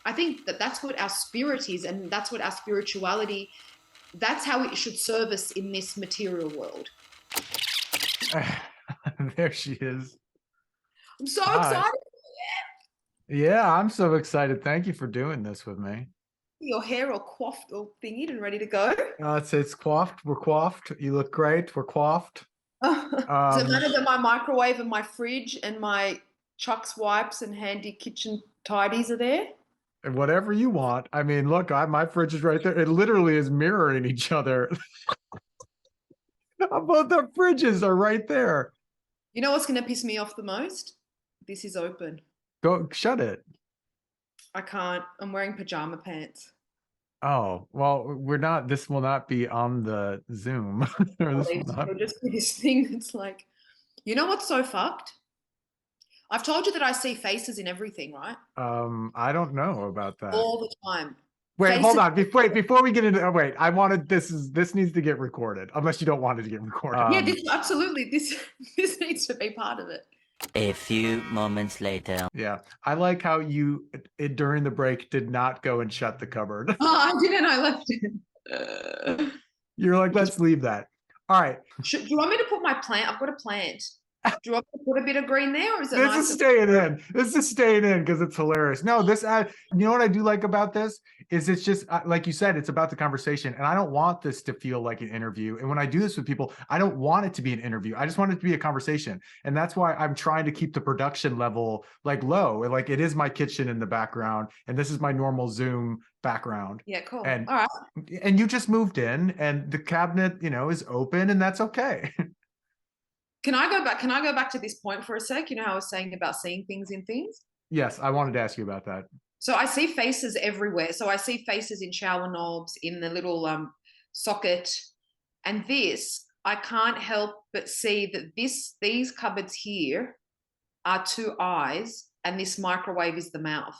I think that that's what our spirit is, and that's what our spirituality, that's how it should serve us in this material world. There she is. I'm so Hi. excited. Yeah, I'm so excited. Thank you for doing this with me. Your hair all coiffed or thingied and ready to go. It's coiffed. We're coiffed. You look great. We're coiffed. Does it matter that my microwave and my fridge and my Chuck's wipes and handy kitchen tidies are there? Whatever you want. I mean, look, my fridge is right there. It literally is mirroring each other. Both our fridges are right there. You know what's going to piss me off the most? This is open. Go shut it. I can't. I'm wearing pajama pants. Oh, well, we're not, this will not be on the Zoom. Or this will not. It'll just be this thing that's like, you know what's so fucked? I've told you that I see faces in everything, right? I don't know about that. All the time. Wait, Faces. hold on. Before we get into, oh wait, I wanted, this needs to get recorded, unless you don't want it to get recorded. Yeah, absolutely. This needs to be part of it. A few moments later. Yeah, I like how you during the break did not go and shut the cupboard. Oh, I didn't. I left it. You're like, let's leave that. All right. Do you want me to put my plant? I've got a plant. Do you want me to put a bit of green there, or is it This nice? is staying in. This is staying in because it's hilarious. No, you know what I do like about this is it's just like you said, it's about the conversation, and I don't want this to feel like an interview. And when I do this with people, I don't want it to be an interview. I just want it to be a conversation, and that's why I'm trying to keep the production level like low. Like it is my kitchen in the background, and this is my normal Zoom background. Yeah, cool. And all right. And you just moved in, and the cabinet, is open, and that's okay. Can I go back? Can I go back to this point for a sec? You know how I was saying about seeing things in things? Yes, I wanted to ask you about that. So I see faces everywhere. So I see faces in shower knobs, in the little socket. And this, I can't help but see that these cupboards here are two eyes, and this microwave is the mouth.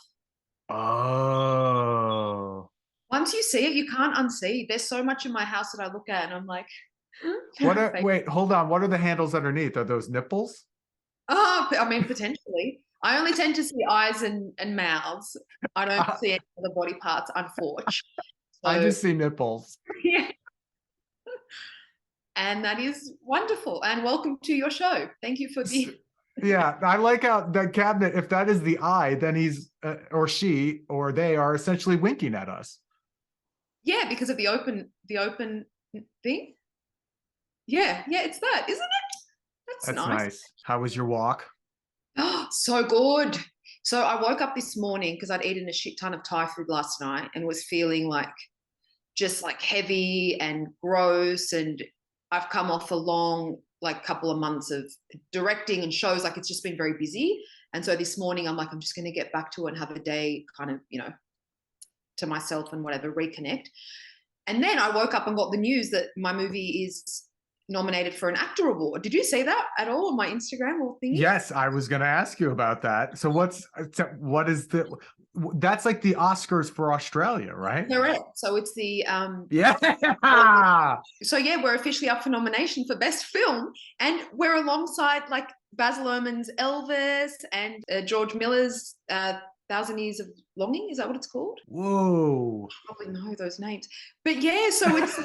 Oh. Once you see it, you can't unsee. There's so much in my house that I look at and I'm like, wait, hold on. What are the handles underneath? Are those nipples? Oh, I mean, potentially. I only tend to see eyes and mouths. I don't see any other body parts, unfortunately. So, I just see nipples. Yeah. And that is wonderful. And welcome to your show. Thank you for the. Yeah, I like how the cabinet, if that is the eye, then he's or she or they are essentially winking at us. Yeah, because of the open thing. Yeah, it's that, isn't it? That's nice. How was your walk? Oh, so good. So I woke up this morning because I'd eaten a shit ton of Thai food last night and was feeling like just like heavy and gross. And I've come off a long couple of months of directing and shows. Like it's just been very busy. And so this morning I'm like, I'm just going to get back to it and have a day kind of, to myself and whatever, reconnect. And then I woke up and got the news that my movie is nominated for an actor award. Did you see that at all on my Instagram or thingy? Yes, I was going to ask you about that. So that's like the Oscars for Australia, right? Correct. So it's the yeah. So yeah, we're officially up for nomination for best film, and we're alongside like Baz Luhrmann's Elvis and George Miller's 1,000 Years of Longing. Is that what it's called? Whoa. I probably know those names, but yeah. So it's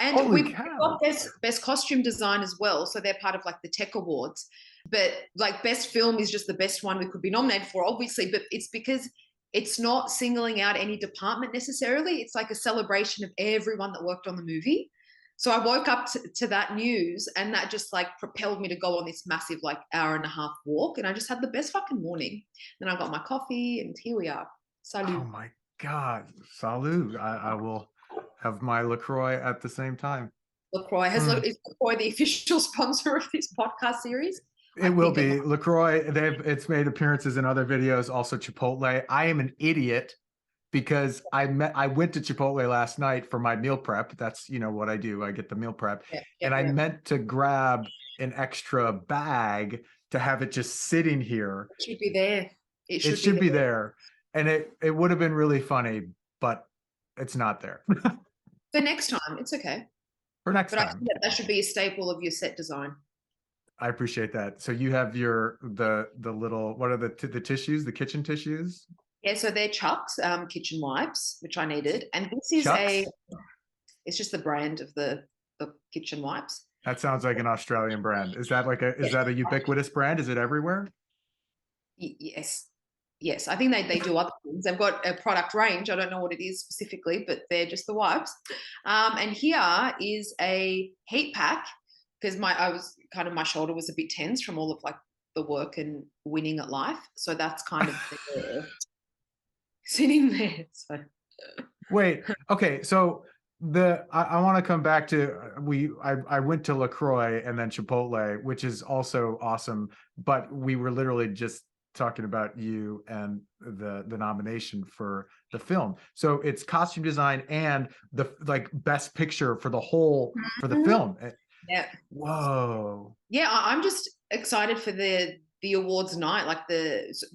and we've got best costume design as well. So they're part of like the tech awards, but like best film is just the best one we could be nominated for, obviously. But it's because it's not singling out any department necessarily. It's like a celebration of everyone that worked on the movie. So I woke up to that news, and that just like propelled me to go on this massive like hour and a half walk, and I just had the best fucking morning. Then I got my coffee, and here we are. Salut. Oh my God. Salut. I will have my LaCroix at the same time. LaCroix. Is LaCroix the official sponsor of this podcast series? It will be. LaCroix, it's made appearances in other videos, also Chipotle. I am an idiot because I went to Chipotle last night for my meal prep. That's, what I do. I get the meal prep. I meant to grab an extra bag to have it just sitting here. It should be there. It should be there. And it would have been really funny, but it's not there. For next time, it's okay. For next time. I think that should be a staple of your set design. I appreciate that. So you have the little, what are the tissues, the kitchen tissues? Yeah, so they're Chuck's kitchen wipes, which I needed. And this is Chucks? it's just the brand of the kitchen wipes. That sounds like an Australian brand. Is that is that a ubiquitous brand? Is it everywhere? Yes. Yes, I think they do other things. They've got a product range. I don't know what it is specifically, but they're just the wipes. And here is a heat pack because my shoulder was a bit tense from all of like the work and winning at life. So that's kind of sitting there. So. Wait, okay, so I want to come back to I went to LaCroix and then Chipotle, which is also awesome, but we were literally just talking about you and the nomination for the film. So it's costume design and the like best picture for the whole for the film. Yeah. Whoa. Yeah, I'm just excited for the awards night. Like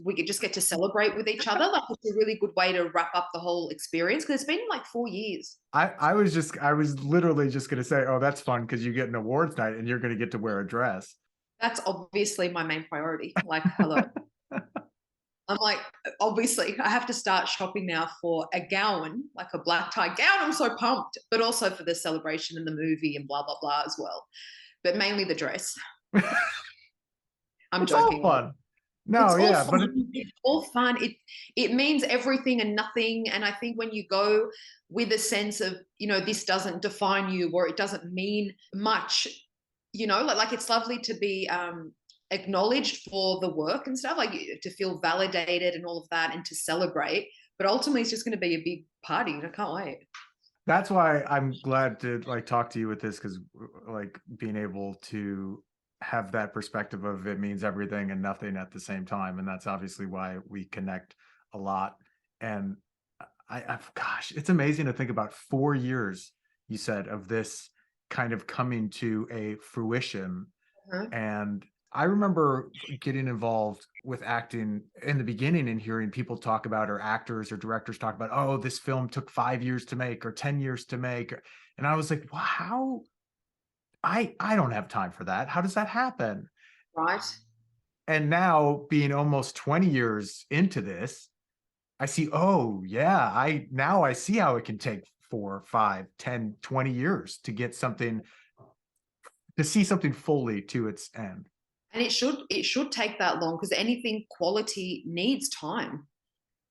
we could just get to celebrate with each other. Like it's a really good way to wrap up the whole experience because it's been like 4 years. I was literally just gonna say, oh, that's fun because you get an awards night and you're gonna get to wear a dress. That's obviously my main priority. Like, hello. I'm like, obviously, I have to start shopping now for a gown, like a black tie gown. I'm so pumped, but also for the celebration and the movie and blah, blah, blah as well. But mainly the dress. I'm it's joking. All fun. No, yeah, but it's all fun. It means everything and nothing. And I think when you go with a sense of, this doesn't define you or it doesn't mean much, like it's lovely to be acknowledged for the work and stuff, like to feel validated and all of that and to celebrate. But ultimately, it's just going to be a big party. And I can't wait. That's why I'm glad to like talk to you with this because like being able to have that perspective of it means everything and nothing at the same time. And that's obviously why we connect a lot. And gosh, it's amazing to think about 4 years, you said, of this kind of coming to a fruition. And I remember getting involved with acting in the beginning and hearing people talk about, or actors or directors talk about, oh, this film took 5 years to make or 10 years to make. And I was like, wow, how? I don't have time for that. How does that happen? Right. And now being almost 20 years into this, I see, oh yeah, I see how it can take 4, 5, 10, 20 years to get something, to see something fully to its end. And it should take that long because anything quality needs time.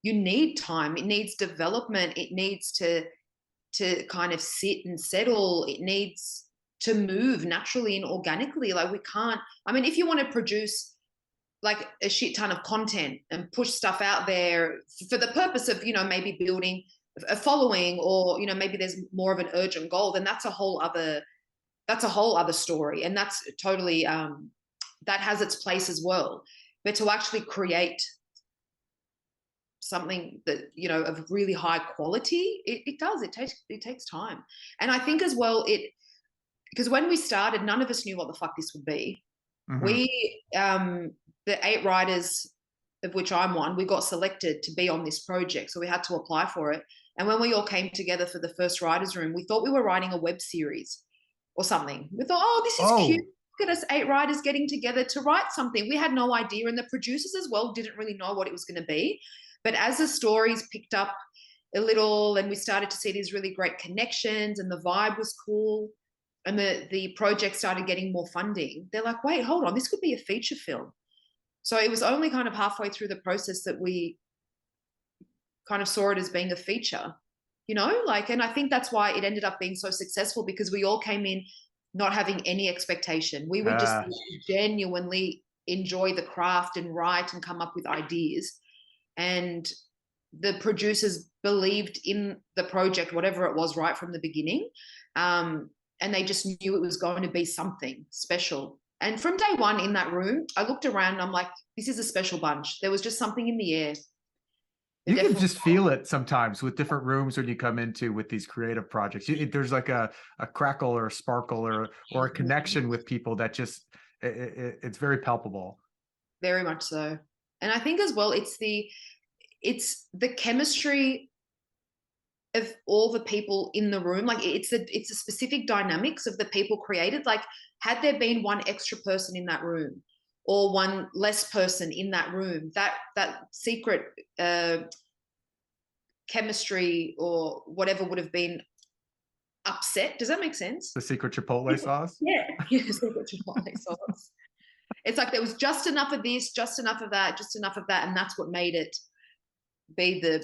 You need time. It needs development. It needs to kind of sit and settle. It needs to move naturally and organically. Like we can't, if you want to produce like a shit ton of content and push stuff out there for the purpose of, maybe building a following or, maybe there's more of an urgent goal, then that's a whole other story. And that's totally, that has its place as well. But to actually create something that, of really high quality, it takes time. And I think as well, because when we started, none of us knew what the fuck this would be. Mm-hmm. We, the 8 writers, of which I'm one, we got selected to be on this project. So we had to apply for it. And when we all came together for the first writer's room, we thought we were writing a web series or something. We thought, oh, this is cute. Look at us 8 writers getting together to write something. We had no idea. And the producers as well didn't really know what it was going to be. But as the stories picked up a little and we started to see these really great connections and the vibe was cool, and the project started getting more funding, they're like, wait, hold on, this could be a feature film. So it was only kind of halfway through the process that we kind of saw it as being a feature, and I think that's why it ended up being so successful because we all came in not having any expectation. We would just genuinely enjoy the craft and write and come up with ideas. And the producers believed in the project, whatever it was, right from the beginning. And they just knew it was going to be something special. And from day one in that room, I looked around and I'm like, this is a special bunch. There was just something in the air. You can just feel it sometimes with different rooms when you come into with these creative projects. There's like a crackle or a sparkle or a connection with people that just, it's very palpable. Very much so. And I think as well, it's the chemistry of all the people in the room. Like it's a specific dynamics of the people created. Like had there been one extra person in that room or one less person in that room, that secret chemistry or whatever would have been upset. Does that make sense? The secret Chipotle sauce? Yeah, secret Chipotle sauce. It's like there was just enough of this, just enough of that, just enough of that, and that's what made it be the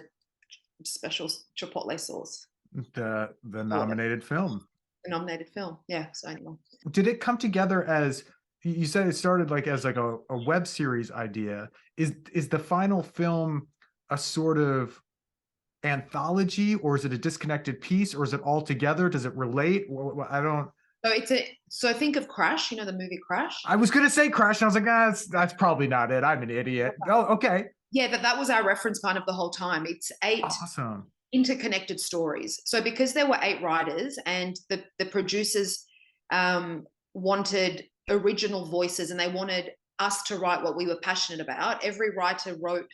special Chipotle sauce. The nominated film. The nominated film. Yeah. So anyway. Did it come together as, you said it started like as like a web series idea? Is the final film a sort of anthology, or is it a disconnected piece, or is it all together? Does it relate? I don't. So think of Crash, you know, the movie Crash. I was going to say Crash, and I was like, that's probably not it. I'm an idiot. Oh, okay. Yeah, that was our reference kind of the whole time. It's 8 awesome interconnected stories. So because there were 8 writers and the producers wanted original voices and they wanted us to write what we were passionate about, every writer wrote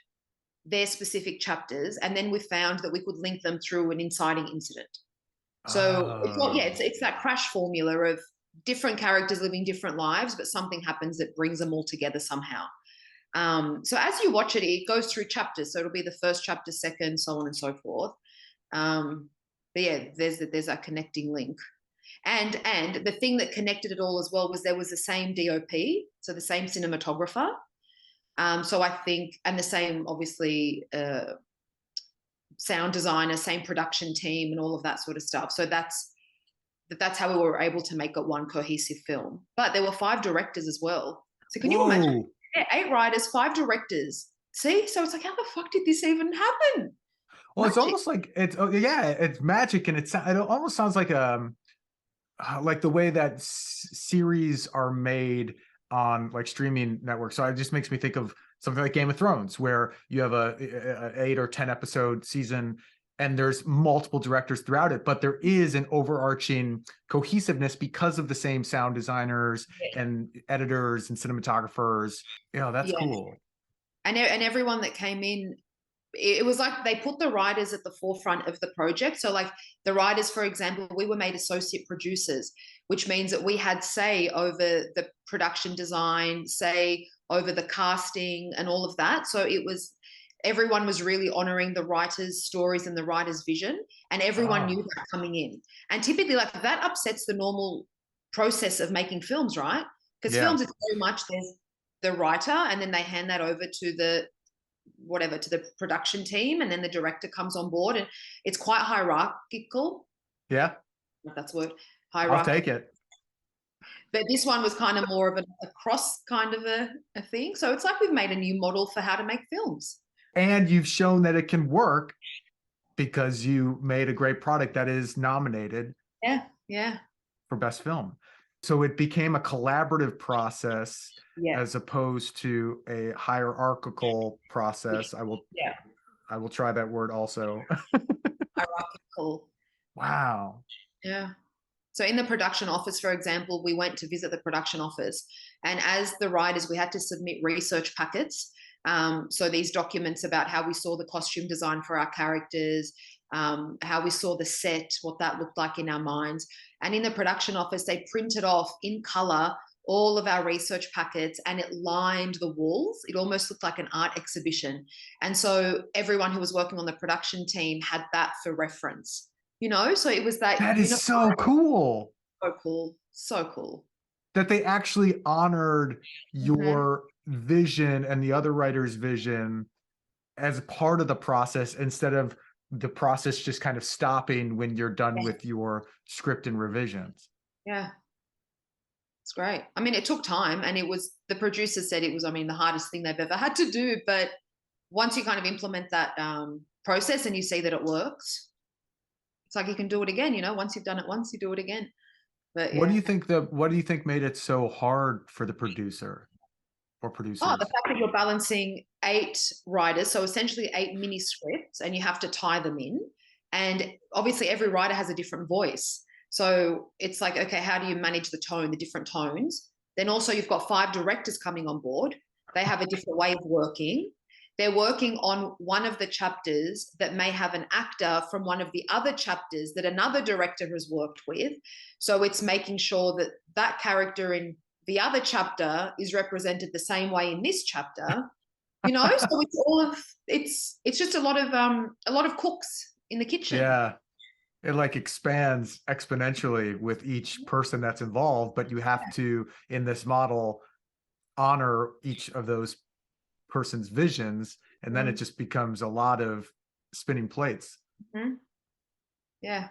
their specific chapters, and then we found that we could link them through an inciting incident. So it's that Crash formula of different characters living different lives, but something happens that brings them all together somehow. So as you watch it, it goes through chapters. So it'll be the first chapter, second, so on and so forth. But yeah, there's that connecting link. And the thing that connected it all as well was there was the same DOP, so the same cinematographer. So I think, and the same, obviously, sound designer, same production team and all of that sort of stuff. So that's how we were able to make it one cohesive film. But there were 5 directors as well. So can you imagine? Yeah, 8 writers, 5 directors. See? So it's like, how the fuck did this even happen? Well, magic. It's almost like it's magic, and it almost sounds like the way that series are made on like streaming networks. So it just makes me think of something like Game of Thrones, where you have a 8 or 10 episode season and there's multiple directors throughout it, but there is an overarching cohesiveness because of the same sound designers and editors and cinematographers. That's cool. And everyone that came in, it was like they put the writers at the forefront of the project. So like the writers, for example, we were made associate producers, which means that we had say over the production design, say over the casting and all of that. So everyone was really honoring the writer's stories and the writer's vision, and everyone knew that coming in. And typically like that upsets the normal process of making films, right? Because films is very much there's the writer and then they hand that over to the production team, and then the director comes on board, and it's quite hierarchical. Yeah. If that's a word. Hierarchical. I'll take it. But this one was kind of more of a cross kind of a thing. So it's like we've made a new model for how to make films. And you've shown that it can work because you made a great product that is nominated. Yeah. For Best Film. So it became a collaborative process as opposed to a hierarchical process. I will try that word also. Hierarchical. Wow. Yeah. So in the production office, for example, we went to visit the production office, and as the writers, we had to submit research packets. So these documents about how we saw the costume design for our characters, how we saw the set, what that looked like in our minds. And in the production office, they printed off in color all of our research packets, and it lined the walls. It almost looked like an art exhibition. And so everyone who was working on the production team had that for reference, so it was that. That is so cool. So cool. That they actually honored your vision and the other writer's vision as part of the process, instead of the process just kind of stopping when you're done with your script and revisions. Yeah. It's great. I mean, it took time, and the producer said it was, the hardest thing they've ever had to do. But once you kind of implement that process and you see that it works, it's like you can do it again, once you've done it once, you do it again. But what do you think made it so hard for the producer or producers? The fact that you're balancing 8 writers, so essentially 8 mini scripts, and you have to tie them in. And obviously every writer has a different voice. So it's like, okay, how do you manage the tone, the different tones? Then also you've got 5 directors coming on board. They have a different way of working. They're working on one of the chapters that may have an actor from one of the other chapters that another director has worked with. So it's making sure that that character in the other chapter is represented the same way in this chapter. you know. So it's all of it's just a lot of cooks in the kitchen. Yeah. It like expands exponentially with each person that's involved, but you have to, in this model, honor each of those person's visions, and then it just becomes a lot of spinning plates. Yeah.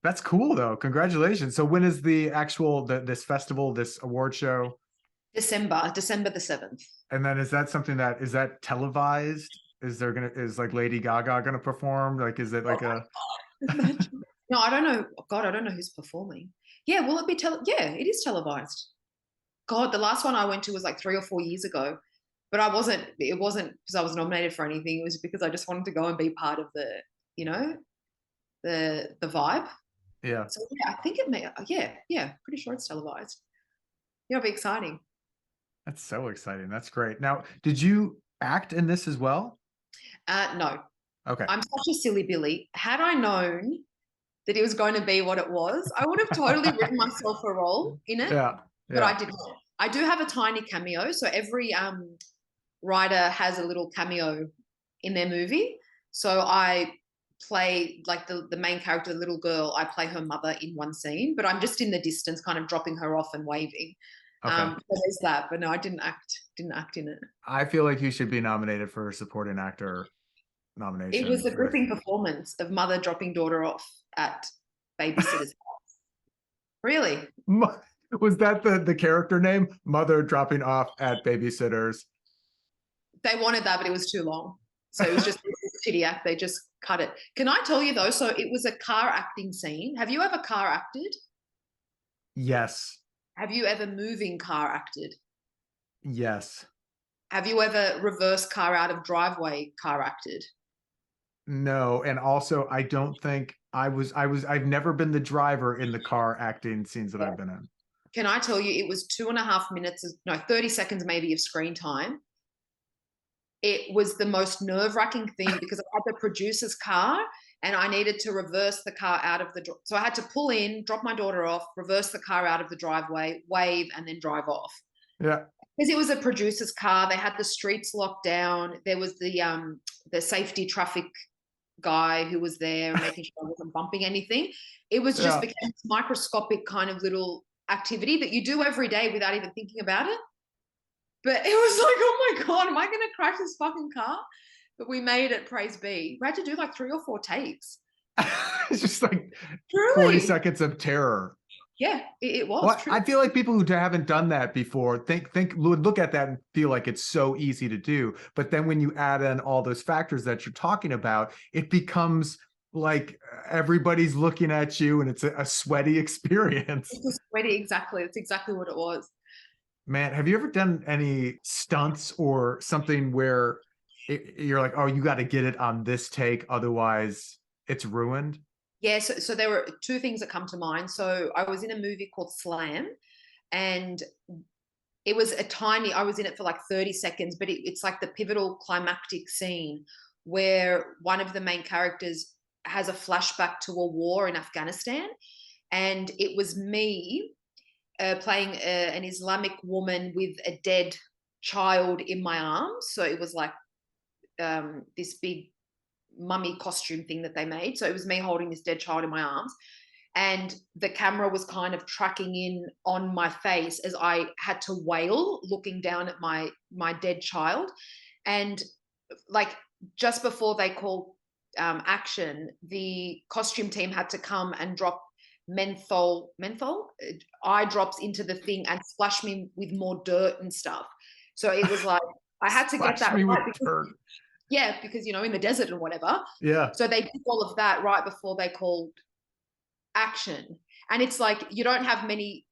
That's cool though. Congratulations. So when is the actual this festival, this award show? December the 7th. And then is that something that is that televised? Is like Lady Gaga gonna perform? Like, is it like No, I don't know. God, I don't know who's performing. Yeah, will it be yeah, it is televised. God, the last one I went to was like 3 or 4 years ago. But it wasn't because I was nominated for anything. It was because I just wanted to go and be part of the, you know, the vibe. Yeah. So yeah, I think it may, yeah, pretty sure it's televised. Yeah, it'll be exciting. That's so exciting. That's great. Now, did you act in this as well? No. Okay. I'm such a silly Billy. Had I known that it was going to be what it was, I would have totally written myself a role in it. Yeah. But I didn't. I do have a tiny cameo. So every writer has a little cameo in their movie. So I play like the main character, the little girl. I play her mother in one scene, but I'm just in the distance, kind of dropping her off and waving. Okay. So there's that, but no, I didn't act in it. I feel like you should be nominated for a supporting actor nomination. It was a gripping performance of mother dropping daughter off at babysitter's house. Really? Was that the character name? Mother dropping off at babysitter's. They wanted that, but it was too long. So it was just a shitty act. They just cut it. Can I tell you though? So it was a car acting scene. Have you ever car acted? Yes. Have you ever moving car acted? Yes. Have you ever reverse car out of driveway car acted? No, and also I don't think I've never been the driver in the car acting scenes that I've been in. Can I tell you, it was 2.5 minutes, 30 seconds maybe of screen time. It was the most nerve-wracking thing because I had the producer's car and I needed to reverse the car out of so I had to pull in, drop my daughter off, reverse the car out of the driveway, wave, and then drive off. Yeah. Because it was a producer's car. They had the streets locked down. There was the safety traffic guy who was there making sure I wasn't bumping anything. It was just became this microscopic kind of little activity that you do every day without even thinking about it. But it was like, oh my God, am I going to crash this fucking car? But we made it, praise be. We had to do like 3 or 4 takes. It's just like Truly. 40 seconds of terror. Yeah, it was. Well, I feel like people who haven't done that before would look at that and feel like it's so easy to do. But then when you add in all those factors that you're talking about, it becomes like everybody's looking at you and it's a sweaty experience. It was sweaty, exactly. That's exactly what it was. Man, have you ever done any stunts or something where you're like, oh, you got to get it on this take, otherwise it's ruined? Yeah, so there were 2 things that come to mind. So I was in a movie called Slam, and it was I was in it for like 30 seconds, but it's like the pivotal climactic scene where one of the main characters has a flashback to a war in Afghanistan. And it was me playing an Islamic woman with a dead child in my arms. So it was like this big mummy costume thing that they made. So it was me holding this dead child in my arms. And the camera was kind of tracking in on my face as I had to wail, looking down at my dead child. And like just before they called action, the costume team had to come and drop menthol eye drops into the thing and splash me with more dirt and stuff. So it was like I had to get that right because, because in the desert and whatever. Yeah. So they did all of that right before they called action. And it's like you don't have many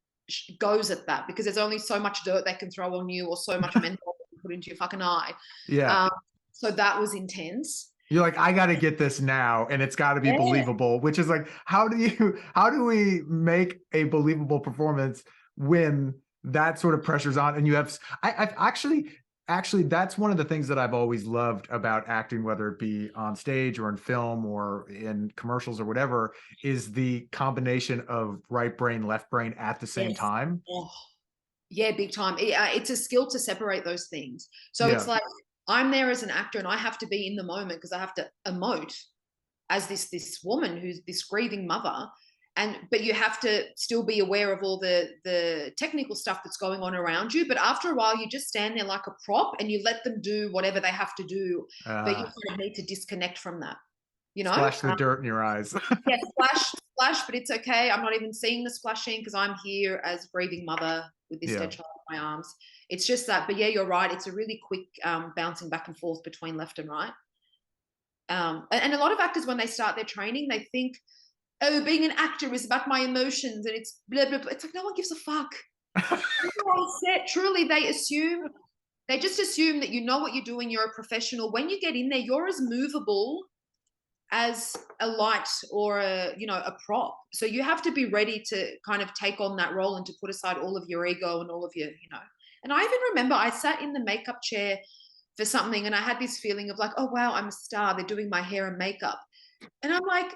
goes at that because there's only so much dirt they can throw on you or so much menthol they can put into your fucking eye. Yeah. So that was intense. You're like, I got to get this now, and it's got to be believable, which is like, how do we make a believable performance when that sort of pressure's on? And you have, I've actually, that's one of the things that I've always loved about acting, whether it be on stage or in film or in commercials or whatever, is the combination of right brain, left brain at the same time. Oh, yeah, big time. It's a skill to separate those things. So it's like, I'm there as an actor and I have to be in the moment because I have to emote as this woman who's this grieving mother. But you have to still be aware of all the technical stuff that's going on around you. But after a while, you just stand there like a prop and you let them do whatever they have to do. But you kind of need to disconnect from that, Splash the dirt in your eyes. Yeah, splash, but it's okay. I'm not even seeing the splashing because I'm here as grieving mother with this dead child in my arms. It's just that. But yeah, you're right. It's a really quick bouncing back and forth between left and right. And a lot of actors, when they start their training, they think, oh, being an actor is about my emotions and it's blah, blah, blah. It's like, no one gives a fuck. Truly, they just assume that you know what you're doing, you're a professional. When you get in there, you're as movable as a light or a prop. So you have to be ready to kind of take on that role and to put aside all of your ego and all of your, And I even remember I sat in the makeup chair for something and I had this feeling of like, oh, wow, I'm a star. They're doing my hair and makeup. And I'm like,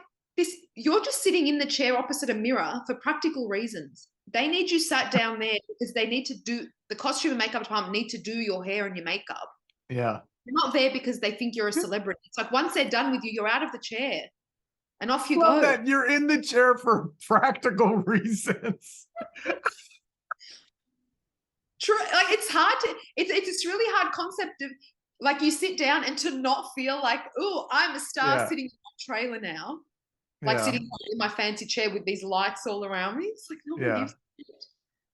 you're just sitting in the chair opposite a mirror for practical reasons. They need you sat down there because they need to do, the costume and makeup department need to do your hair and your makeup. Yeah. You're not there because they think you're a celebrity. It's like once they're done with you, you're out of the chair and off you go. That you're in the chair for practical reasons. True. Like it's hard to, it's really hard concept of like you sit down and to not feel like, oh, I'm a star sitting in my trailer now. Like sitting in my fancy chair with these lights all around me. It's like, no one gives a shit.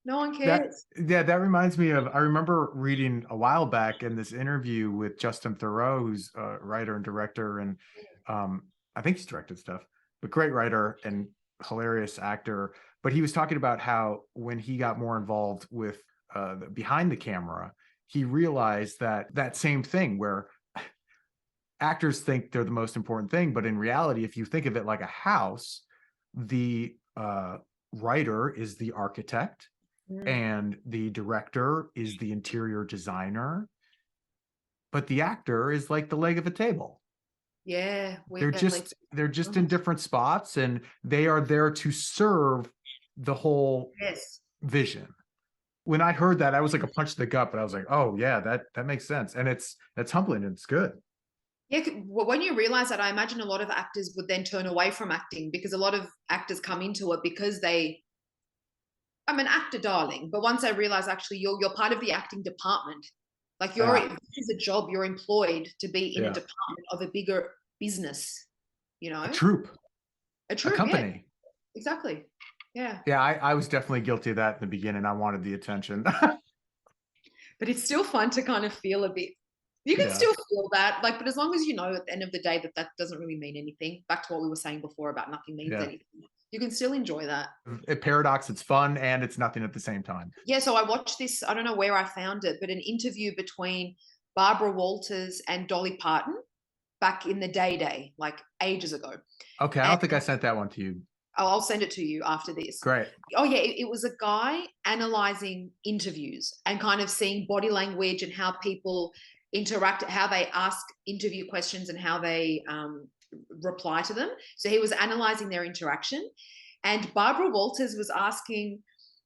No one cares. That reminds me of, I remember reading a while back in this interview with Justin Theroux, who's a writer and director. And I think he's directed stuff, but great writer and hilarious actor. But he was talking about how when he got more involved with behind the camera, he realized that same thing where actors think they're the most important thing, but in reality, if you think of it like a house, the writer is the architect and the director is the interior designer, but the actor is like the leg of a table. Yeah, they're just in different spots, and they are there to serve the whole vision. When I heard that, I was like a punch to the gut, but I was like, oh yeah, that makes sense, and that's humbling and it's good. Yeah, well, when you realize that, I imagine a lot of actors would then turn away from acting because a lot of actors come into it because I'm an actor, darling. But once I realize actually you're part of the acting department, like this is a job, you're employed to be in a department of a bigger business, A troupe, a company. Yeah. Exactly. Yeah. Yeah, I was definitely guilty of that in the beginning. I wanted the attention. But it's still fun to kind of feel a bit. You can still feel that, like, but as long as you know at the end of the day that doesn't really mean anything. Back to what we were saying before about nothing means anything. You can still enjoy that. A paradox, it's fun and it's nothing at the same time. Yeah, so I watched this, I don't know where I found it, but an interview between Barbara Walters and Dolly Parton back in the day, like ages ago. Okay, I don't think I sent that one to you. Oh, I'll send it to you after this. Great. Oh yeah, it was a guy analyzing interviews and kind of seeing body language and how people interact, how they ask interview questions and how they reply to them. So he was analyzing their interaction, and Barbara Walters was asking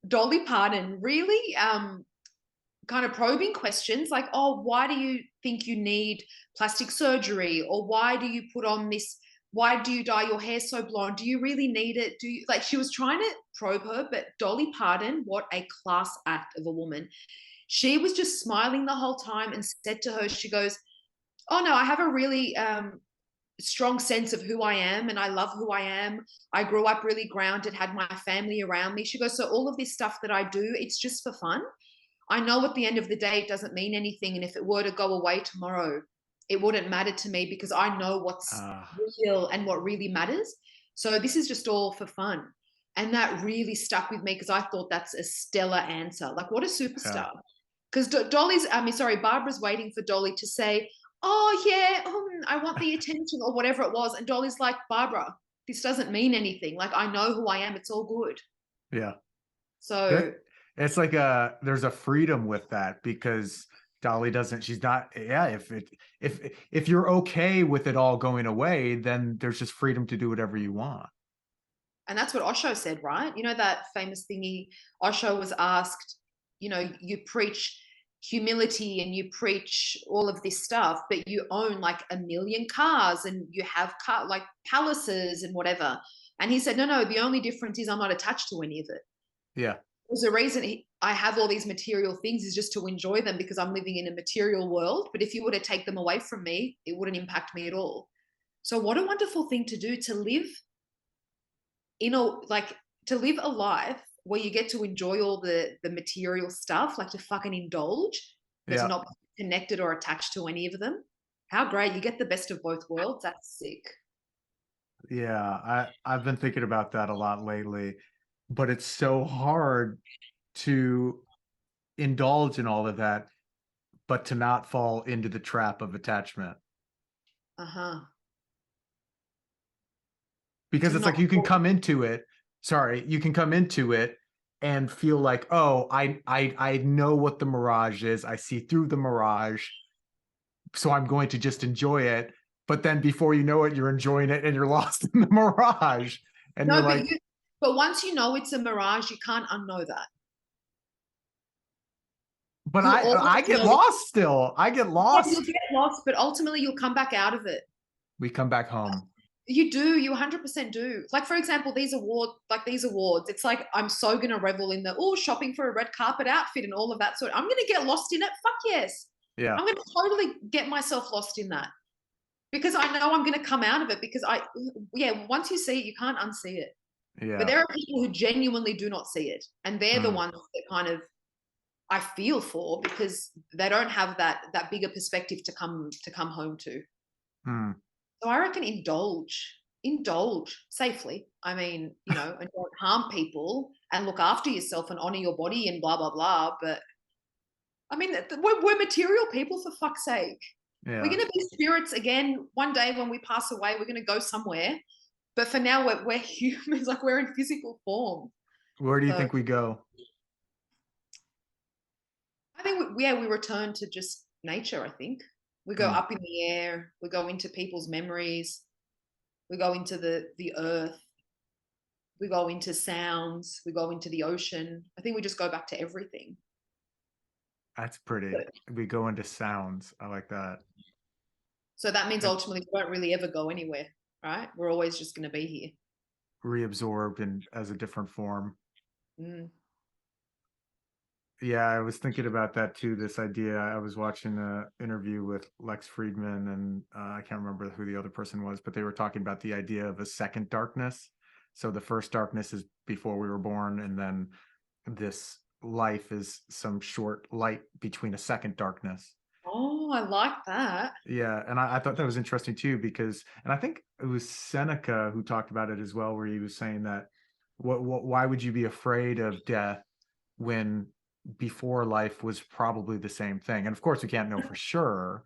Dolly Parton really kind of probing questions like, oh, why do you think you need plastic surgery? Or why do you put on this? Why do you dye your hair so blonde? Do you really need it? Like she was trying to probe her, but Dolly Parton, what a class act of a woman. She was just smiling the whole time and said to her, she goes, oh no, I have a really strong sense of who I am and I love who I am. I grew up really grounded, had my family around me. She goes, so all of this stuff that I do, it's just for fun. I know at the end of the day, it doesn't mean anything. And if it were to go away tomorrow, it wouldn't matter to me because I know what's real and what really matters. So this is just all for fun. And that really stuck with me because I thought that's a stellar answer. Like, what a superstar. Because Barbara's waiting for Dolly to say, oh, yeah, I want the attention or whatever it was. And Dolly's like, Barbara, this doesn't mean anything. Like, I know who I am. It's all good. Yeah. So it's like there's a freedom with that because Dolly she's not, if you're okay with it all going away, then there's just freedom to do whatever you want. And that's what Osho said, right? You know, that famous thingy, Osho was asked, you preach humility and you preach all of this stuff, but you own like 1,000,000 cars and you have like palaces and whatever. And he said, no, the only difference is I'm not attached to any of it. Yeah. There's a reason I have all these material things is just to enjoy them because I'm living in a material world. But if you were to take them away from me, it wouldn't impact me at all. So what a wonderful thing to do, to live to live a life where you get to enjoy all the material stuff, like to fucking indulge, but to not be connected or attached to any of them. How great. You get the best of both worlds. That's sick. Yeah, I've been thinking about that a lot lately, but it's so hard to indulge in all of that, but to not fall into the trap of attachment. Uh-huh. Because it's like you can come into it. You can come into it and feel like, oh, I know what the mirage is. I see through the mirage. So I'm going to just enjoy it. But then before you know it, you're enjoying it and you're lost in the mirage. And no, you're like, but once you know it's a mirage, you can't unknow that. But I get lost still. I get lost. You'll get lost, but ultimately you'll come back out of it. We come back home. You do. You 100% do. Like, for example, these awards, it's like I'm so going to revel in shopping for a red carpet outfit and all of that sort. I'm going to get lost in it. Fuck yes. Yeah. I'm going to totally get myself lost in that because I know I'm going to come out of it because once you see it, you can't unsee it. Yeah. But there are people who genuinely do not see it. And they're the ones that kind of I feel for because they don't have that bigger perspective to come home to. So I reckon indulge safely. I mean, and don't harm people and look after yourself and honor your body and blah, blah, blah. But I mean, we're material people, for fuck's sake. Yeah. We're going to be spirits again. One day when we pass away, we're going to go somewhere. But for now, we're humans, like we're in physical form. Where do you think we go? I think, we return to just nature, I think. We go up in the air. We go into people's memories. We go into the earth. We go into sounds. We go into the ocean. I think we just go back to everything. That's pretty. We go into sounds. I like that. So that means ultimately we don't really ever go anywhere, right? We're always just going to be here. Reabsorbed as a different form. Yeah, I was thinking about that too, this idea. I was watching an interview with Lex Friedman and I can't remember who the other person was, but they were talking about the idea of a second darkness. So the first darkness is before we were born, and then this life is some short light between a second darkness. Oh, I like that. Yeah, and I thought that was interesting too, because, and I think it was Seneca who talked about it as well, where he was saying that why would you be afraid of death when before life was probably the same thing? And of course we can't know for sure,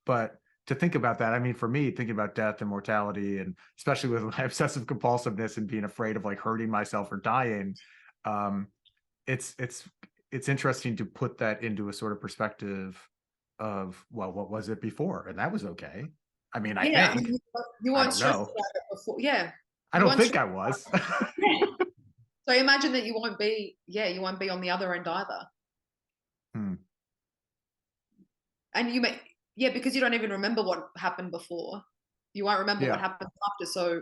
but to think about that, I mean, for me, thinking about death and mortality, and especially with my obsessive compulsiveness and being afraid of like hurting myself or dying, it's interesting to put that into a sort of perspective of, well, what was it before? And that was okay. I mean, I think you weren't stressed about it before. Yeah. I don't think I was. Yeah. So imagine that you won't be on the other end either. And you may, because you don't even remember what happened before. You won't remember what happened after. So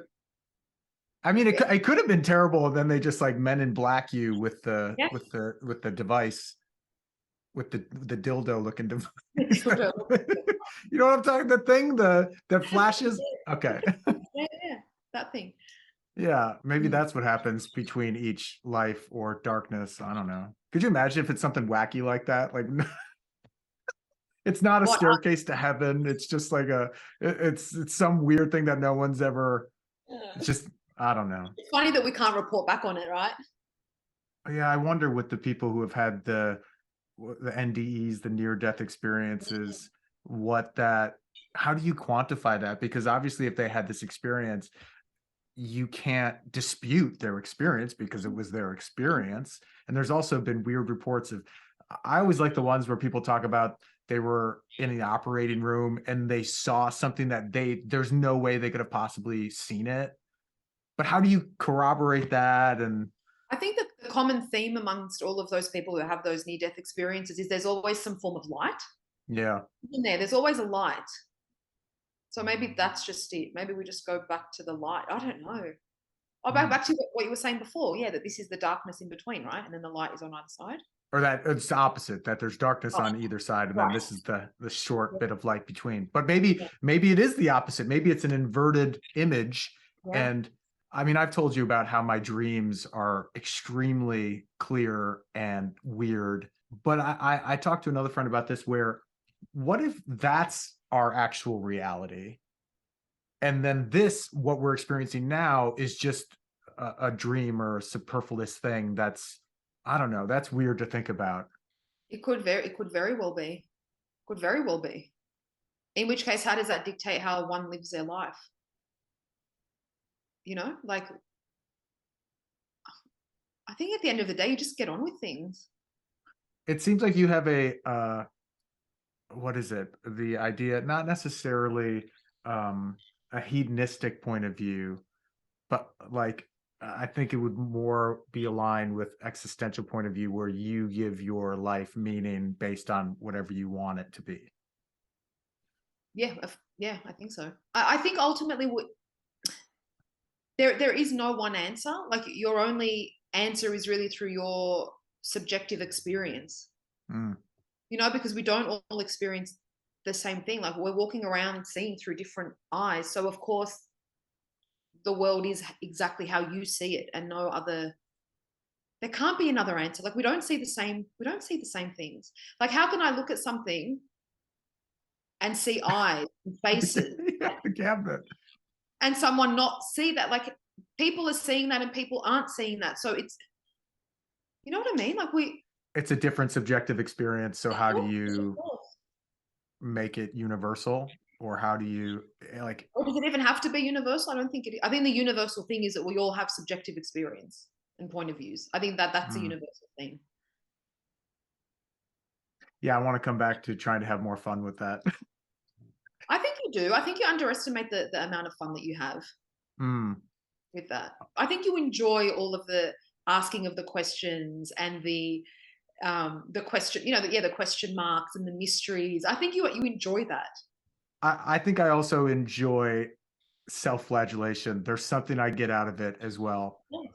I mean, it could have been terrible. And then they just like Men in Black you with the device, with the dildo looking device. You know what I'm talking? The thing that flashes. Okay. Yeah, that thing. Yeah, maybe that's what happens between each life or darkness. I don't know. Could you imagine if it's something wacky like that? Like, it's not a staircase to heaven. It's just like it's some weird thing that no one's ever. It's just, I don't know. It's funny that we can't report back on it, right? Yeah, I wonder with the people who have had the NDEs, the near-death experiences, how do you quantify that? Because obviously, if they had this experience, you can't dispute their experience because it was their experience. And there's also been weird reports of, I always like the ones where people talk about they were in the operating room and they saw something that there's no way they could have possibly seen it. But how do you corroborate that? And I think that common theme amongst all of those people who have those near-death experiences is there's always some form of light. Yeah. In there's always a light. So maybe that's just it. Maybe we just go back to the light. I don't know. Oh, back to what you were saying before. Yeah, that this is the darkness in between, right? And then the light is on either side. Or that it's the opposite, that there's darkness on either side, and then Right. this is the short bit of light between. But maybe it is the opposite. Maybe it's an inverted image. Yeah. And I mean, I've told you about how my dreams are extremely clear and weird. But I talked to another friend about this, where what if that's our actual reality? And then this, what we're experiencing now, is just a dream or a superfluous thing that's, I don't know, that's weird to think about. It could very well be. Could very well be. In which case, how does that dictate how one lives their life? You know, like, I think at the end of the day, you just get on with things. It seems like you have a, what is it? The idea, not necessarily a hedonistic point of view, but like, I think it would more be aligned with existential point of view, where you give your life meaning based on whatever you want it to be. Yeah, I think so. I think ultimately there is no one answer. Like, your only answer is really through your subjective experience. You know, because we don't all experience the same thing. Like, we're walking around seeing through different eyes. So of course the world is exactly how you see it, and no other. There can't be another answer. Like, we don't see the same things. Like, how can I look at something and see eyes and faces The cabinet. and someone not see that? Like, people are seeing that and people aren't seeing that. So it's, you know what I mean? Like, it's a different subjective experience. So how do you make it universal? Or how do you, like, or does it even have to be universal? I don't think I think the universal thing is that we all have subjective experience and point of views. I think that's a universal thing. Yeah, I want to come back to trying to have more fun with that. I think you do. I think you underestimate the amount of fun that you have with that. I think you enjoy all of the asking of the questions and the question, you know, the question marks and the mysteries. I think you enjoy that. I think I also enjoy self-flagellation. There's something I get out of it as well. Yes.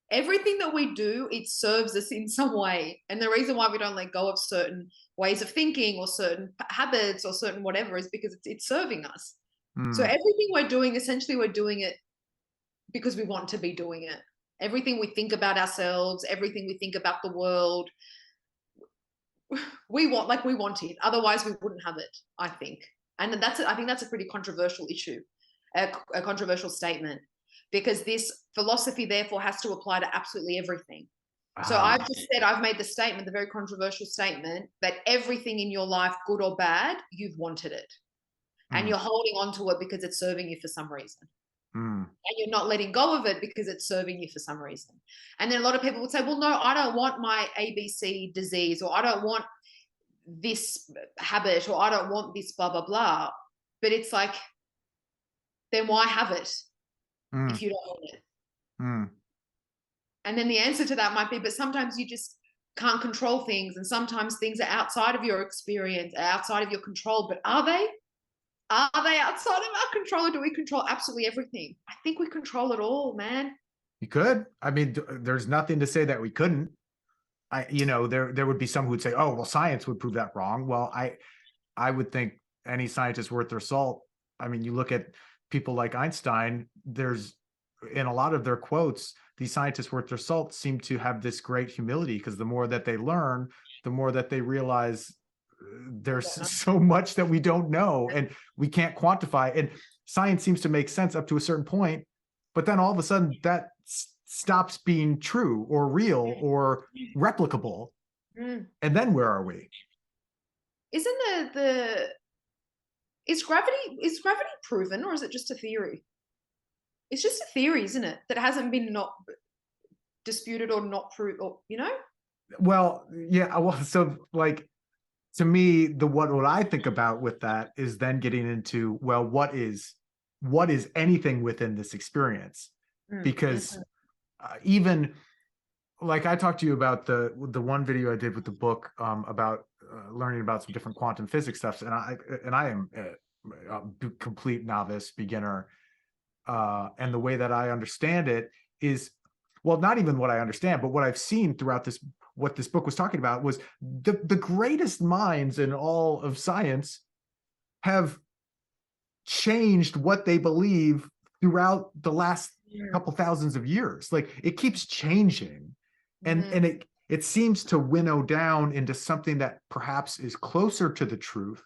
Everything that we do, it serves us in some way. And the reason why we don't let go of certain ways of thinking or certain habits or certain whatever is because it's serving us. So everything we're doing, essentially we're doing it because we want to be doing it. Everything we think about ourselves, everything we think about the world, we want it. Otherwise we wouldn't have it, I think. And I think that's a pretty controversial issue, a controversial statement, because this philosophy therefore has to apply to absolutely everything. So I've just said, I've made the statement, the very controversial statement, that everything in your life, good or bad, you've wanted it. And you're holding on to it because it's serving you for some reason. And you're not letting go of it because it's serving you for some reason. And then a lot of people would say, well, no, I don't want my ABC disease, or I don't want this habit, or I don't want this blah, blah, blah. But it's like, then why have it if you don't want it? And then the answer to that might be, but sometimes you just can't control things. And sometimes things are outside of your experience, outside of your control. But are they? Are they outside of our control, or do we control absolutely everything? I think we control it all, man. You could. I mean, there's nothing to say that we couldn't. There would be some who would say, oh, well, science would prove that wrong. Well, I would think any scientist worth their salt. I mean, you look at people like Einstein, there's, in a lot of their quotes, these scientists worth their salt seem to have this great humility, because the more that they learn, the more that they realize there's so much that we don't know and we can't quantify. And science seems to make sense up to a certain point, but then all of a sudden that stops being true or real or replicable. And then where are we? Isn't is gravity proven, or is it just a theory? It's just a theory, isn't it? That hasn't been not disputed or not proved, or, you know? Well, yeah. Well, so like, to me, what I think about with that is then getting into, well, what is anything within this experience? Because even like I talked to you about the one video I did with the book about learning about some different quantum physics stuff, and I am a complete novice beginner, and the way that I understand it is, well, not even what I understand, but what I've seen throughout this, what this book was talking about was the greatest minds in all of science have changed what they believe throughout the last couple thousands of years. Like it keeps changing, and it seems to winnow down into something that perhaps is closer to the truth,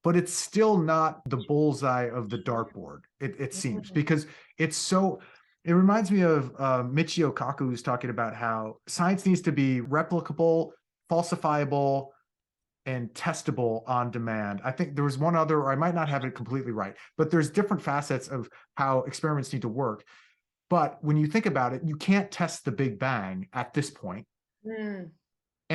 but it's still not the bullseye of the dartboard. It seems, because it's so. It reminds me of Michio Kaku, who's talking about how science needs to be replicable, falsifiable, and testable on demand. I think there was one other, or I might not have it completely right, but there's different facets of how experiments need to work. But when you think about it, you can't test the Big Bang at this point. And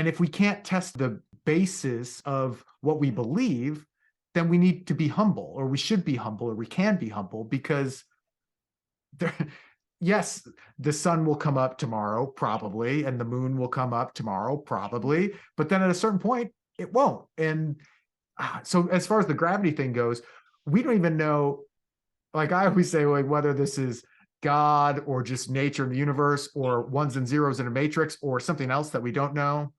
if we can't test the basis of what we believe, then we need to be humble, or we should be humble, or we can be humble, because yes, the sun will come up tomorrow, probably, and the moon will come up tomorrow, probably, but then at a certain point, it won't. And so as far as the gravity thing goes, we don't even know, like I always say, like whether this is God or just nature in the universe, or ones and zeros in a matrix, or something else that we don't know.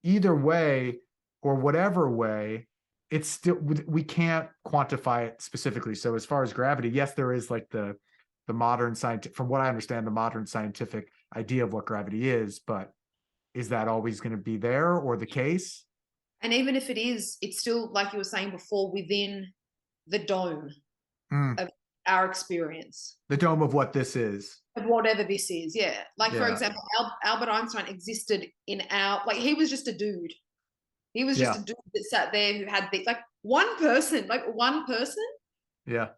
Either way, or whatever way, it's still, we can't quantify it specifically. So as far as gravity, yes, there is like the modern scientific, from what I understand, the modern scientific idea of what gravity is, but is that always going to be there, or the case? And even if it is, it's still, like you were saying before, within the dome of our experience. The dome of what this is. Of whatever this is, yeah. Like, for example, Albert Einstein existed in our, like, he was just a dude. He was just a dude that sat there who had the, like, one person. Yeah.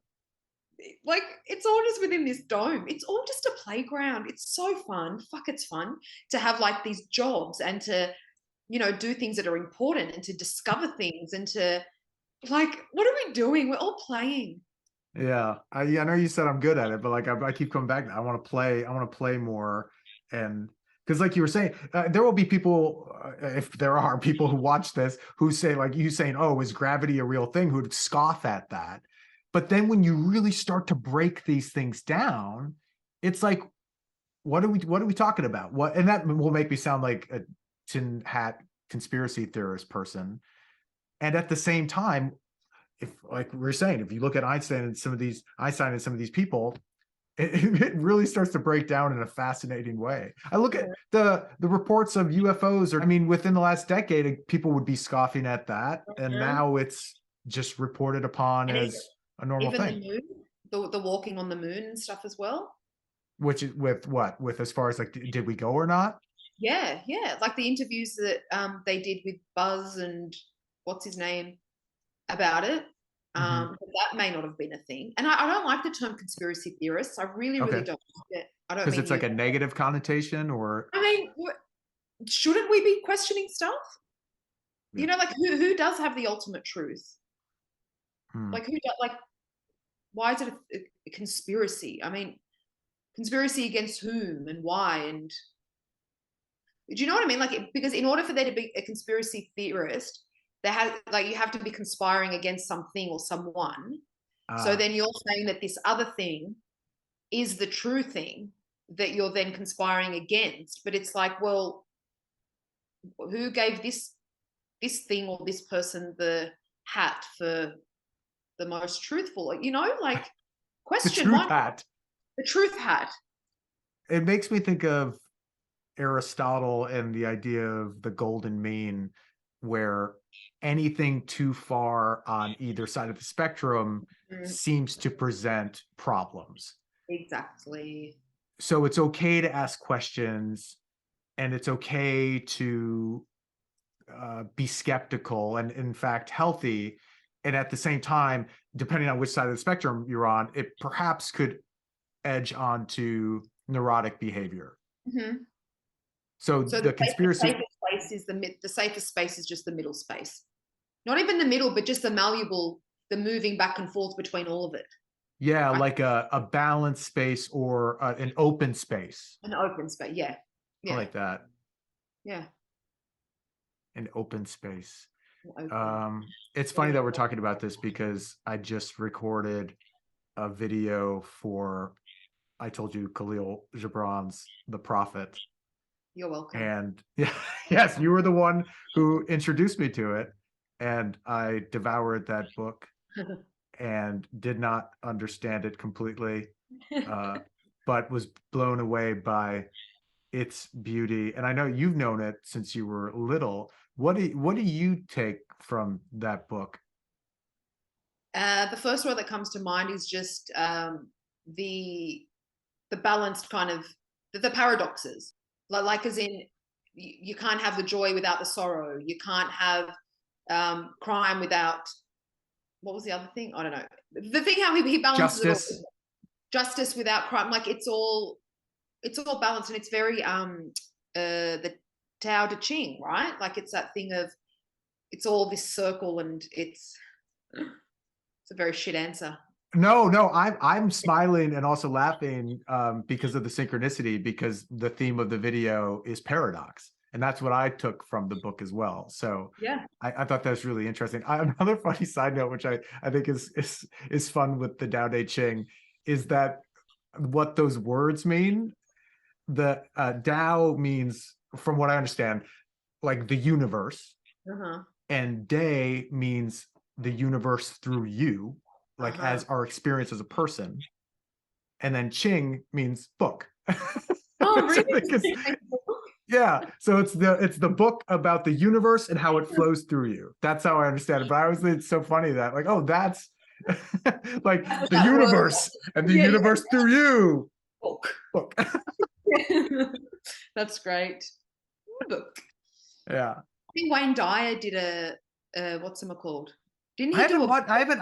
Like, it's all just within this dome. It's all just a playground. It's so fun. Fuck, it's fun to have like these jobs and to, you know, do things that are important and to discover things and to, like, what are we doing? We're all playing. Yeah, I know you said I'm good at it, but like I keep coming back. I want to play more, and because like you were saying, there will be people, if there are people who watch this, who say, like you saying, "Oh, is gravity a real thing?" Who'd scoff at that. But then when you really start to break these things down, it's like, what are we talking about? What, and that will make me sound like a tin hat conspiracy theorist person. And at the same time, if, like we were saying, if you look at Einstein and some of these people, it really starts to break down in a fascinating way. I look at the reports of UFOs, or I mean, within the last decade, people would be scoffing at that, and now it's just reported upon as a normal thing. The moon, the walking on the moon and stuff as well. Which is with as far as like, did we go or not? Yeah, like the interviews that they did with Buzz and what's his name about it. That may not have been a thing. And I don't like the term conspiracy theorists. I really don't like it. I don't, because it's like a negative connotation, or I mean, shouldn't we be questioning stuff? You know, like who does have the ultimate truth? Like who does, like, why is it a conspiracy? I mean, conspiracy against whom and why? And do you know what I mean? Like, because in order for there to be a conspiracy theorist, you have to be conspiring against something or someone. So then you're saying that this other thing is the true thing that you're then conspiring against. But it's like, well, who gave this thing or this person the hat for the most truthful? You know, like, question the truth hat. The truth hat. It makes me think of Aristotle and the idea of the golden mean, where anything too far on either side of the spectrum seems to present problems. Exactly. So it's okay to ask questions, and it's okay to be skeptical, and in fact healthy. And at the same time, depending on which side of the spectrum you're on, it perhaps could edge onto neurotic behavior. So the conspiracy space is the safest space is just the middle space. Not even the middle, but just the malleable, the moving back and forth between all of it. Yeah, like a balanced space or an open space. An open space. Yeah. I like that. Yeah. An open space. Open. It's funny that we're talking about this because I just recorded a video for, I told you, Khalil Gibran's The Prophet. You're welcome. And yeah, yes, you were the one who introduced me to it. And I devoured that book and did not understand it completely, but was blown away by its beauty. And I know you've known it since you were little. What do you take from that book? The first word that comes to mind is just the balanced kind of the paradoxes, like as in you can't have the joy without the sorrow. You can't have crime without, what was the other thing? I don't know. The thing how he balances Justice. it all. Justice without crime. Like it's all balanced, and it's very the Tao Te Ching, right? Like it's that thing of it's all this circle, and it's a very shit answer. No, I'm smiling and also laughing because of the synchronicity, because the theme of the video is paradox. And that's what I took from the book as well. So yeah, I thought that was really interesting. Another funny side note, which I think is fun with the Tao Te Ching, is that what those words mean. The Tao means, from what I understand, like the universe, and Day means the universe through you, like as our experience as a person, and then Ching means book. Oh, really? Yeah, so it's the book about the universe and how it flows through you. That's how I understand it. But I always think it's so funny that, like, oh, that's like the universe and the universe through you. Book. That's great. Book. Yeah. I think Wayne Dyer did a what's it called? Didn't he I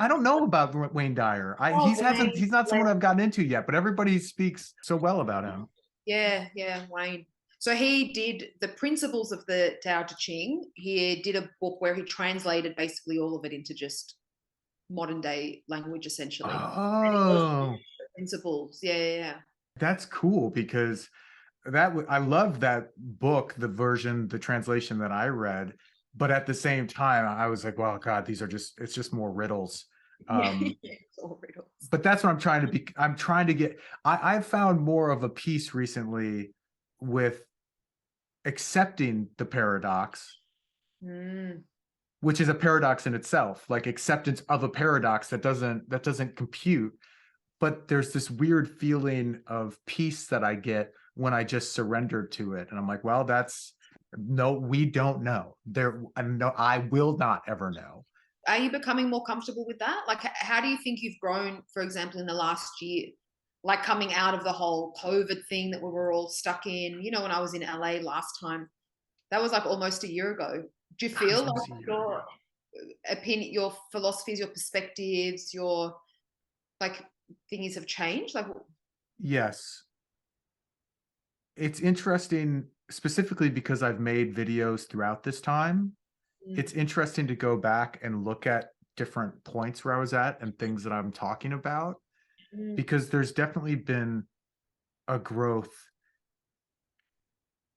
don't know about Wayne Dyer. He's not someone I've gotten into yet, but everybody speaks so well about him. Yeah, Wayne. So he did the principles of the Tao Te Ching. He did a book where he translated basically all of it into just modern day language, essentially. Oh, principles. Yeah. That's cool, because I love that book, the translation that I read, but at the same time I was like, well, God, it's just more riddles. It's all riddles. But that's what I'm trying to get. I've found more of a peace recently with accepting the paradox, which is a paradox in itself, like acceptance of a paradox that doesn't compute. But there's this weird feeling of peace that I get when I just surrender to it. And I'm like, well, we don't know. I will not ever know. Are you becoming more comfortable with that? Like, how do you think you've grown, for example, in the last year, like coming out of the whole COVID thing that we were all stuck in? You know, when I was in LA last time, that was like almost a year ago. Do you feel like your opinion, your philosophies, your perspectives, your like thingies have changed? Like, yes. It's interesting, specifically because I've made videos throughout this time. It's interesting to go back and look at different points where I was at and things that I'm talking about, because there's definitely been a growth.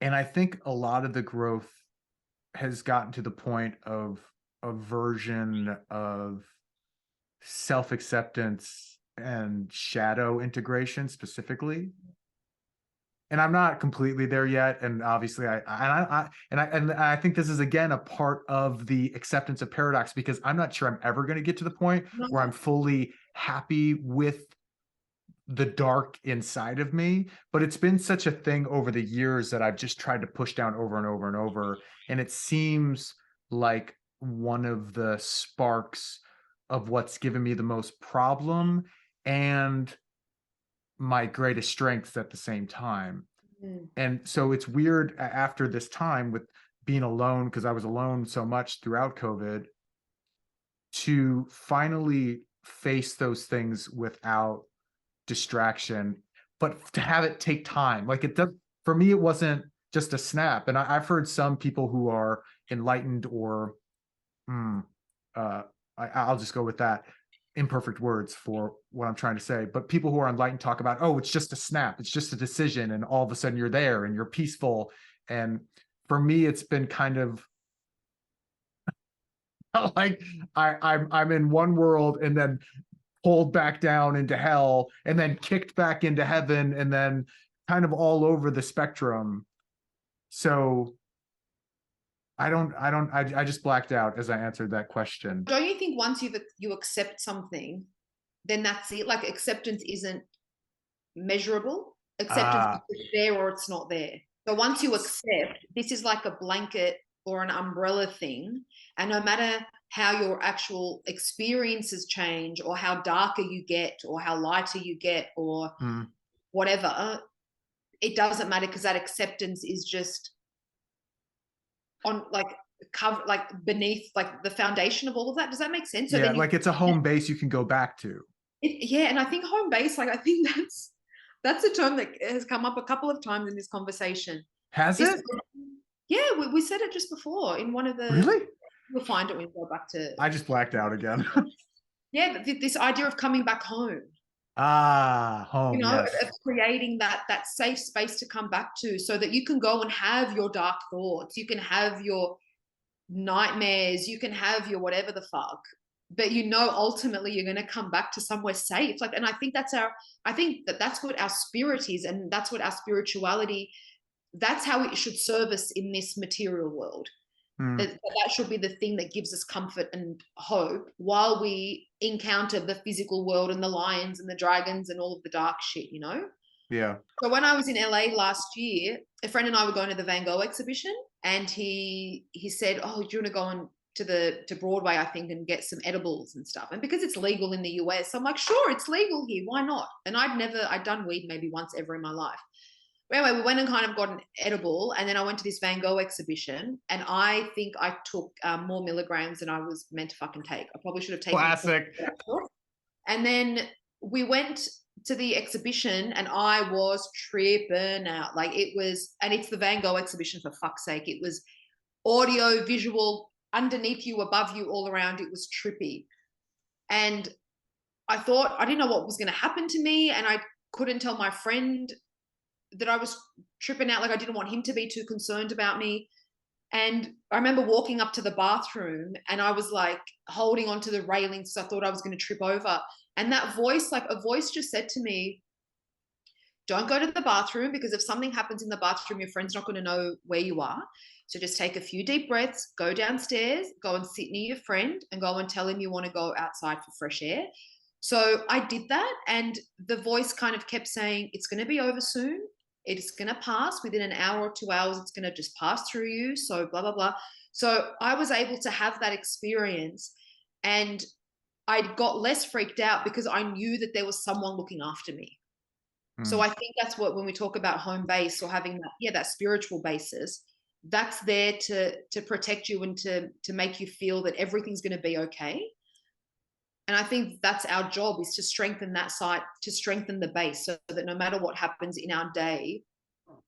And I think a lot of the growth has gotten to the point of a version of self-acceptance and shadow integration specifically. And I'm not completely there yet. And obviously I think this is, again, a part of the acceptance of paradox, because I'm not sure I'm ever going to get to the point where I'm fully happy with the dark inside of me. But it's been such a thing over the years that I've just tried to push down over and over and over. And it seems like one of the sparks of what's given me the most problem and my greatest strengths at the same time. And so it's weird after this time with being alone, because I was alone so much throughout COVID, to finally face those things without distraction, but to have it take time. Like, it does, for me, it wasn't just a snap. And I've heard some people who are enlightened, or I'll just go with that, imperfect words for what I'm trying to say, but people who are enlightened talk about, oh, it's just a snap, it's just a decision, and all of a sudden you're there and you're peaceful. And for me, it's been kind of like I'm in one world and then pulled back down into hell and then kicked back into heaven and then kind of all over the spectrum. So I just blacked out as I answered that question. Don't you think once you accept something, then that's it? Like acceptance isn't measurable. Acceptance is there or it's not there. So once you accept, this is like a blanket or an umbrella thing. And no matter how your actual experiences change or how darker you get or how lighter you get or whatever, it doesn't matter because that acceptance is just on like cover, like beneath, like the foundation of all of that. Does that make sense? So yeah, then like it's a home base you can go back to. Yeah, and I think home base, like I think that's a term that has come up a couple of times in this conversation. Has it? Yeah, we said it just before in one of the. Really? We'll find it when we go back to. I just blacked out again. Yeah, this idea of coming back home. Home. You know, yes. of creating that safe space to come back to, so that you can go and have your dark thoughts, you can have your nightmares, you can have your whatever the fuck, but you know ultimately you're going to come back to somewhere safe. Like, and I think that's what our spirit is, and that's what our spirituality, that's how it should serve us in this material world. That should be the thing that gives us comfort and hope while we encounter the physical world and the lions and the dragons and all of the dark shit, you know? Yeah. So when I was in LA last year, a friend and I were going to the Van Gogh exhibition, and he said, oh, do you want to go on to Broadway, I think, and get some edibles and stuff? And because it's legal in the US, I'm like, sure, it's legal here, why not? And I'd done weed maybe once ever in my life. But anyway, we went and kind of got an edible, and then I went to this Van Gogh exhibition, and I think I took more milligrams than I was meant to fucking take. I probably should have taken. Classic. And then we went to the exhibition, and I was tripping out. Like it was, and it's the Van Gogh exhibition, for fuck's sake. It was audio, visual, underneath you, above you, all around. It was trippy. And I thought, I didn't know what was going to happen to me, and I couldn't tell my friend that I was tripping out. Like I didn't want him to be too concerned about me. And I remember walking up to the bathroom, and I was like holding onto the railings because I thought I was going to trip over. And that voice, like a voice just said to me, don't go to the bathroom, because if something happens in the bathroom, your friend's not going to know where you are. So just take a few deep breaths, go downstairs, go and sit near your friend, and go and tell him you want to go outside for fresh air. So I did that, and the voice kind of kept saying, it's going to be over soon. It's going to pass within an hour or 2 hours. It's going to just pass through you. So blah, blah, blah. So I was able to have that experience, and I got less freaked out because I knew that there was someone looking after me. So I think that's what, when we talk about home base or having that spiritual basis, that's there to protect you and to make you feel that everything's going to be okay. And I think that's our job, is to strengthen that side, to strengthen the base, so that no matter what happens in our day,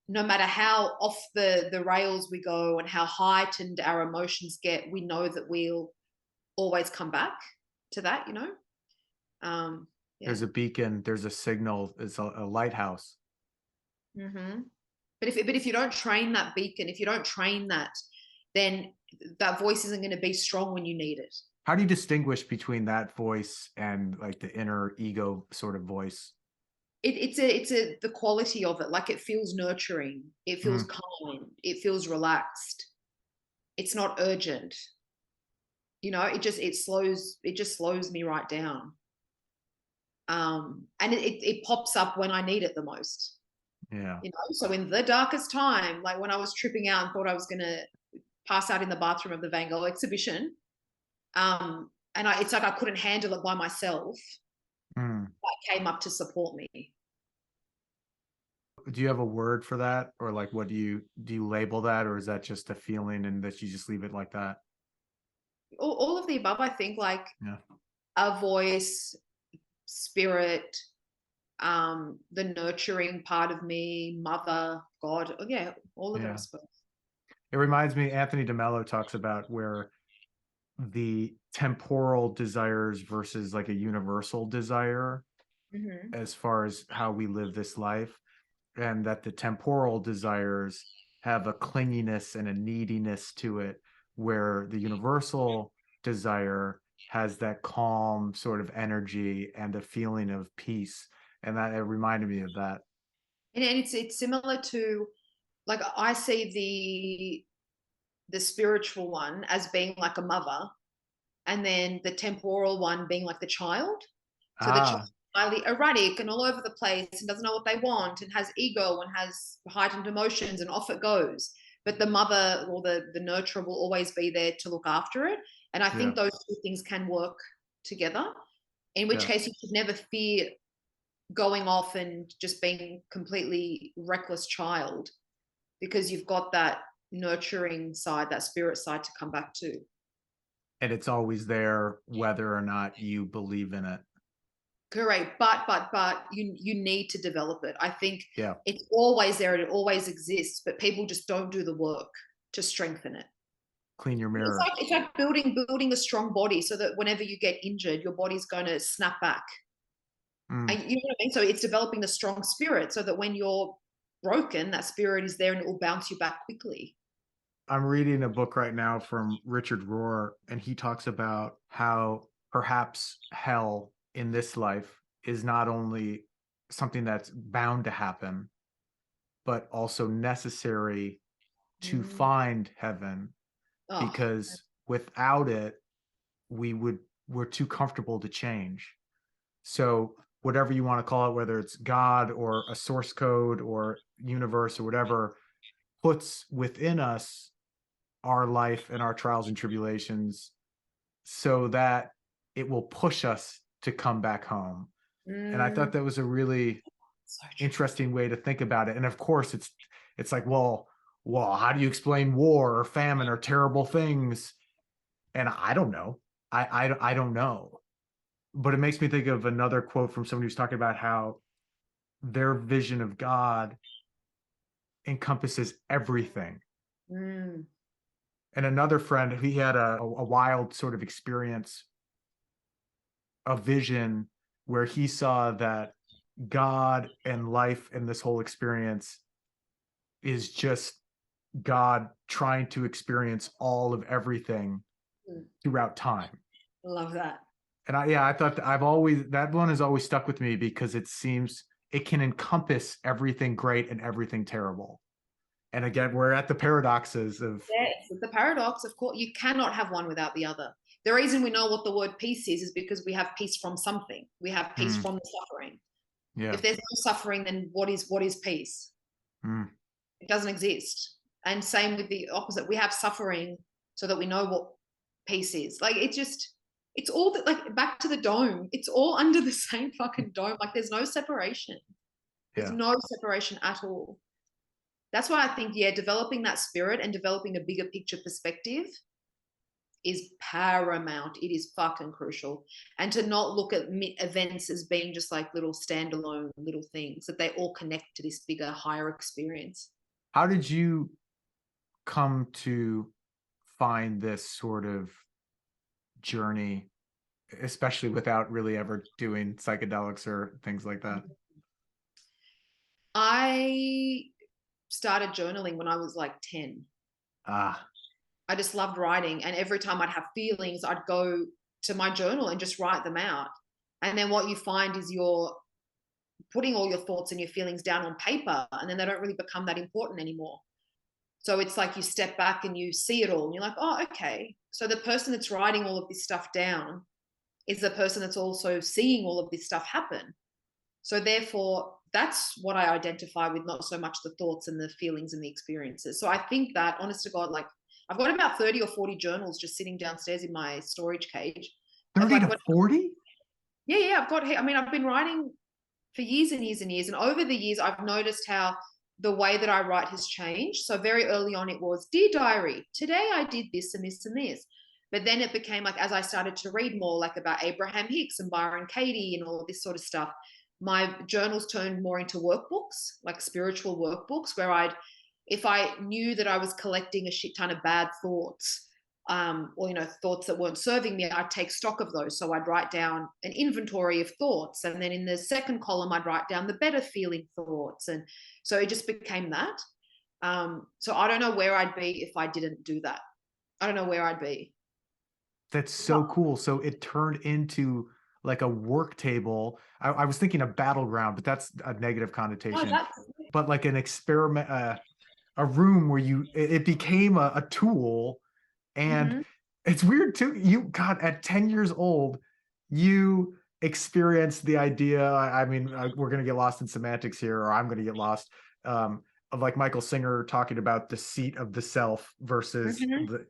no matter how off the rails we go and how heightened our emotions get, we know that we'll always come back to that, you know? Yeah. There's a beacon, there's a signal, it's a lighthouse. Mm-hmm. But if you don't train that beacon, if you don't train that, then that voice isn't going to be strong when you need it. How do you distinguish between that voice and like the inner ego sort of voice? It's the quality of it. Like it feels nurturing. It feels kind. It feels relaxed. It's not urgent. You know, it just slows me right down. And it pops up when I need it the most. Yeah. You know, so in the darkest time, like when I was tripping out and thought I was going to pass out in the bathroom of the Van Gogh exhibition, and it's like I couldn't handle it by myself. That came up to support me. Do you have a word for that, or like what do you label that, or is that just a feeling and that you just leave it like that? All of the above, I think. Like a voice, spirit, the nurturing part of me, mother, God, all of it, I suppose. It reminds me, Anthony DeMello talks about where the temporal desires versus like a universal desire Mm-hmm. as far as how we live this life, and that the temporal desires have a clinginess and a neediness to it, where the universal desire has that calm sort of energy and a feeling of peace. And that, it reminded me of that. And it's similar to, like, I see the spiritual one as being like a mother, and then the temporal one being like the child. So the child Ah, is highly erratic and all over the place and doesn't know what they want and has ego and has heightened emotions, and off it goes. But the mother or the nurturer will always be there to look after it. And I yeah, think those two things can work together, in which yeah. case you should never fear going off and just being completely reckless child, because you've got that nurturing side, that spirit side to come back to. And it's always there, whether or not you believe in it. Correct. But you need to develop it. I think Yeah. it's always there and it always exists, but people just don't do the work to strengthen it. Clean your It's mirror. like it's like building a strong body so that whenever you get injured, your body's going to snap back. Mm. And you know what I mean? So it's developing a strong spirit so that when you're broken, that spirit is there and it will bounce you back quickly. I'm reading a book right now from Richard Rohr, and he talks about how perhaps hell in this life is not only something that's bound to happen, but also necessary to Mm. find heaven, Oh, because without it, we're too comfortable to change. So whatever you want to call it, whether it's God or a source code or universe or whatever, puts within us our life and our trials and tribulations so that it will push us to come back home. And I thought mm, that was a really so true. interesting way to think about it. And of course, it's like, well, how do you explain war or famine or terrible things? And I don't know. I don't know. But it makes me think of another quote from somebody who's talking about how their vision of God encompasses everything. Mm, And another friend, he had a wild sort of experience, a vision where he saw that God and life and this whole experience is just God trying to experience all of everything mm. throughout time. Love that. And I thought that that one has always stuck with me because it seems it can encompass everything great and everything terrible. And again, we're at the paradoxes of, Yes, the paradox, of course, you cannot have one without the other. The reason we know what the word peace is because we have peace from something. We have peace mm, from the suffering. yeah, If there's no suffering, then what is peace? mm, It doesn't exist. And same with the opposite. We have suffering so that we know what peace is. Like it's all that, like, back to the dome. It's all under the same fucking dome. Like there's no separation. There's yeah. no separation at all. That's why I think, yeah, developing that spirit and developing a bigger picture perspective is paramount. It is fucking crucial. And to not look at events as being just like little standalone little things, that they all connect to this bigger, higher experience. How did you come to find this sort of journey, especially without really ever doing psychedelics or things like that? I started journaling when I was like 10. Ah, I just loved writing. And every time I'd have feelings, I'd go to my journal and just write them out. And then what you find is you're putting all your thoughts and your feelings down on paper, and then they don't really become that important anymore. So it's like you step back and you see it all, and you're like, oh, okay. So the person that's writing all of this stuff down is the person that's also seeing all of this stuff happen. So therefore, that's what I identify with, not so much the thoughts and the feelings and the experiences. So I think that, honest to God, like I've got about 30 or 40 journals just sitting downstairs in my storage cage. Of 30 like to what, 40? yeah, I mean, I've been writing for years and years and years. And over the years, I've noticed how the way that I write has changed. So very early on, it was, Dear Diary, today I did this and this and this. But then it became like, as I started to read more like about Abraham Hicks and Byron Katie and all of this sort of stuff, my journals turned more into workbooks, like spiritual workbooks, where if I knew that I was collecting a shit ton of bad thoughts, or, thoughts that weren't serving me, I'd take stock of those. So I'd write down an inventory of thoughts. And then in the second column, I'd write down the better feeling thoughts. And so it just became that. So I don't know where I'd be if I didn't do that. I don't know where I'd be. That's so cool. So it turned into like a work table. I was thinking a battleground, but that's a negative connotation. But like an experiment, a room where it became a tool. And it's weird too. God, at 10 years old, you experienced the idea. I mean, we're going to get lost in semantics here, or I'm going to get lost. Of like Michael Singer talking about the seat of the self versus the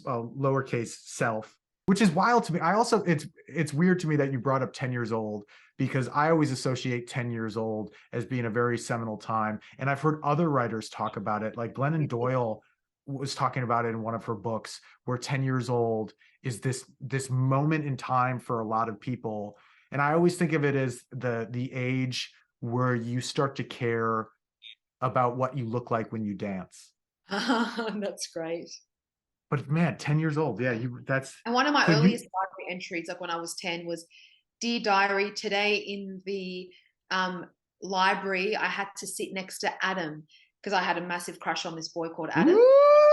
lowercase self, which is wild to me. I also, it's weird to me that you brought up 10 years old, because I always associate 10 years old as being a very seminal time. And I've heard other writers talk about it. Like Glennon Doyle was talking about it in one of her books, where 10 years old is this moment in time for a lot of people. And I always think of it as the age where you start to care about what you look like when you dance. That's great. But man, 10 years old. Yeah, that's. And one of my earliest diary entries, like when I was 10, was, "Dear diary, today in the library, I had to sit next to Adam because I had a massive crush on this boy called Adam."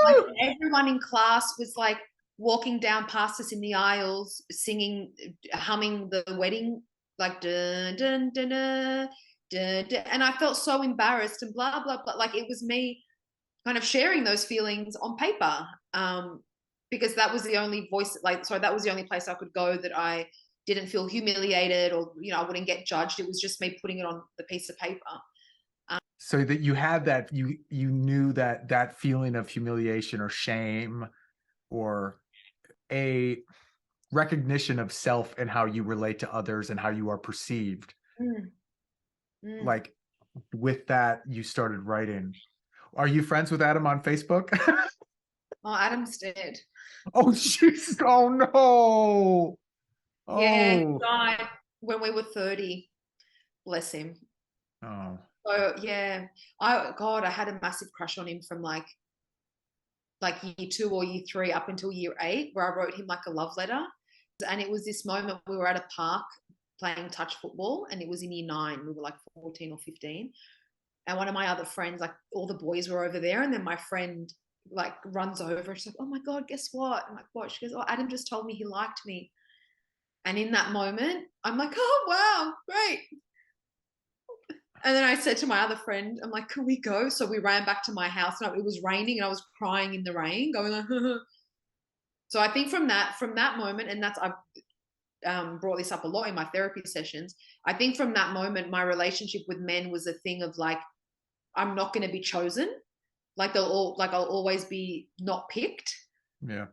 Like, everyone in class was like walking down past us in the aisles, singing, humming the wedding, like dun dun dun dun. And I felt so embarrassed and blah blah blah. Like, it was me kind of sharing those feelings on paper, because that was the only voice. That was the only place I could go that I didn't feel humiliated, or I wouldn't get judged. It was just me putting it on the piece of paper. So that you had that, you knew that feeling of humiliation or shame, or a recognition of self and how you relate to others and how you are perceived. Like, with that, you started writing. Are you friends with Adam on Facebook? Oh, Adam's dead. Oh, jeez. Oh, no. Yeah, he died when we were 30. Bless him. Oh. So yeah, I had a massive crush on him from like year 2 or year 3 up until year 8, where I wrote him like a love letter. And it was this moment, we were at a park playing touch football, and it was in year 9. We were like 14 or 15. And one of my other friends, like, all the boys were over there, and then my friend like runs over. She's like, "Oh my God, guess what?" I'm like, "What?" She goes, "Oh, Adam just told me he liked me." And in that moment, I'm like, "Oh, wow, great." And then I said to my other friend, I'm like, "Can we go?" So we ran back to my house, and it was raining, and I was crying in the rain, going like, So I think from that moment, and I've brought this up a lot in my therapy sessions. I think from that moment, my relationship with men was a thing of like, I'm not going to be chosen. Like, I'll always be not picked. Yeah.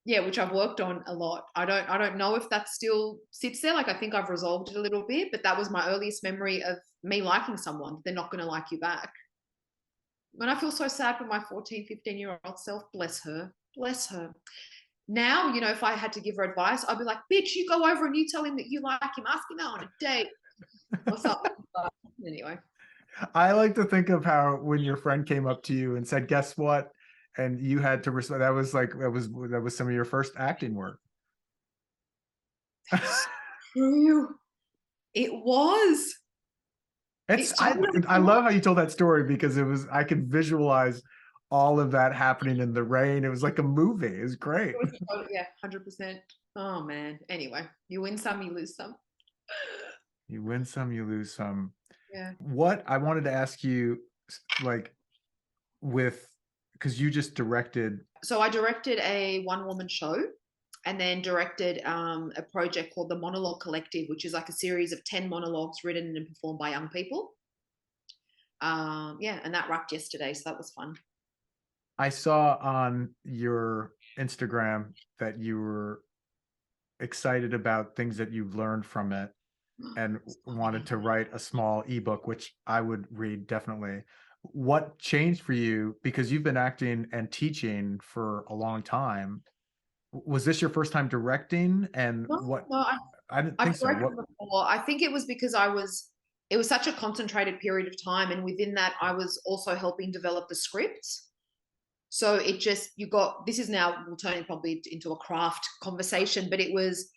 Yeah, which I've worked on a lot. I don't know if that still sits there. Like, I think I've resolved it a little bit, but that was my earliest memory of me liking someone. They're not going to like you back. And I feel so sad for my 14, 15-year-old self. Bless her. Bless her. Now, if I had to give her advice, I'd be like, "Bitch, you go over and you tell him that you like him. Ask him out on a date," or something. Anyway. I like to think of how when your friend came up to you and said, "Guess what?" and you had to respond. That was some of your first acting work. True. It was. I love how you told that story, because I could visualize all of that happening in the rain. It was like a movie. It was great. Yeah, 100%. Oh man. Anyway, you win some, you lose some. You win some, you lose some. Yeah. What I wanted to ask you, like, because you just directed. So I directed a one-woman show, and then directed a project called the Monologue Collective, which is like a series of 10 monologues written and performed by young people. And that wrapped yesterday, so that was fun. I saw on your Instagram that you were excited about things that you've learned from it, and wanted to write a small ebook, which I would read definitely. What changed for you? Because you've been acting and teaching for a long time. Was this your first time directing? And No, I didn't think so. What? Before. I think it was because it was such a concentrated period of time, and within that, I was also helping develop the scripts. So it just, this is now, we'll turn it probably into a craft conversation, but it was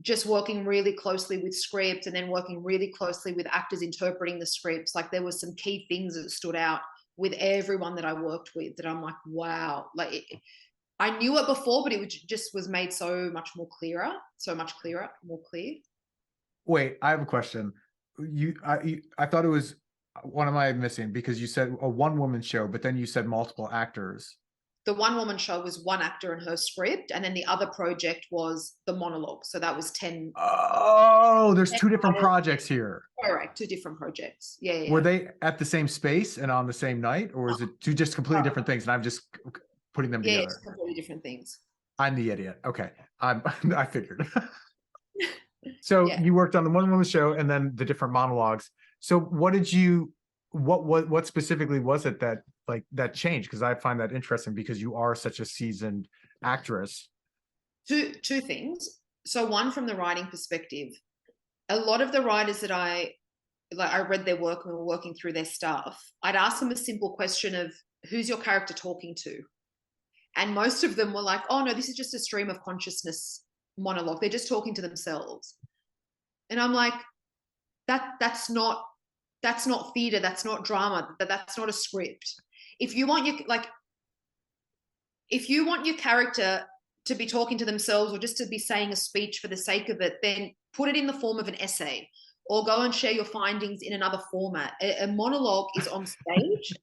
just working really closely with script and then working really closely with actors interpreting the scripts. Like there were some key things that stood out with everyone that I worked with that I'm like, wow, like I knew it before, but it just was made so much more clearer, more clear. Wait, I have a question. I thought it was, what am I missing? Because you said a one-woman show, but then you said multiple actors. The one-woman show was one actor and her script, and then the other project was the monologue. So that was 10. Oh, there's 2 different projects here. Correct, 2 different projects. Yeah. Were they at the same space and on the same night, or is it 2 just completely different things? And I'm just putting them together. It's completely different things. I'm the idiot. Okay, I figured. So you worked on the one-woman show and then the different monologues. So what specifically was it that changed? Because I find that interesting because you are such a seasoned actress. Two things. So one, from the writing perspective, a lot of the writers that I read their work and we were working through their stuff, I'd ask them a simple question of, who's your character talking to? And most of them were like, oh no, this is just a stream of consciousness monologue. They're just talking to themselves. And I'm like, that's not theater, that's not drama, that's not a script. If you want your character to be talking to themselves or just to be saying a speech for the sake of it, then put it in the form of an essay or go and share your findings in another format. A monologue is on stage.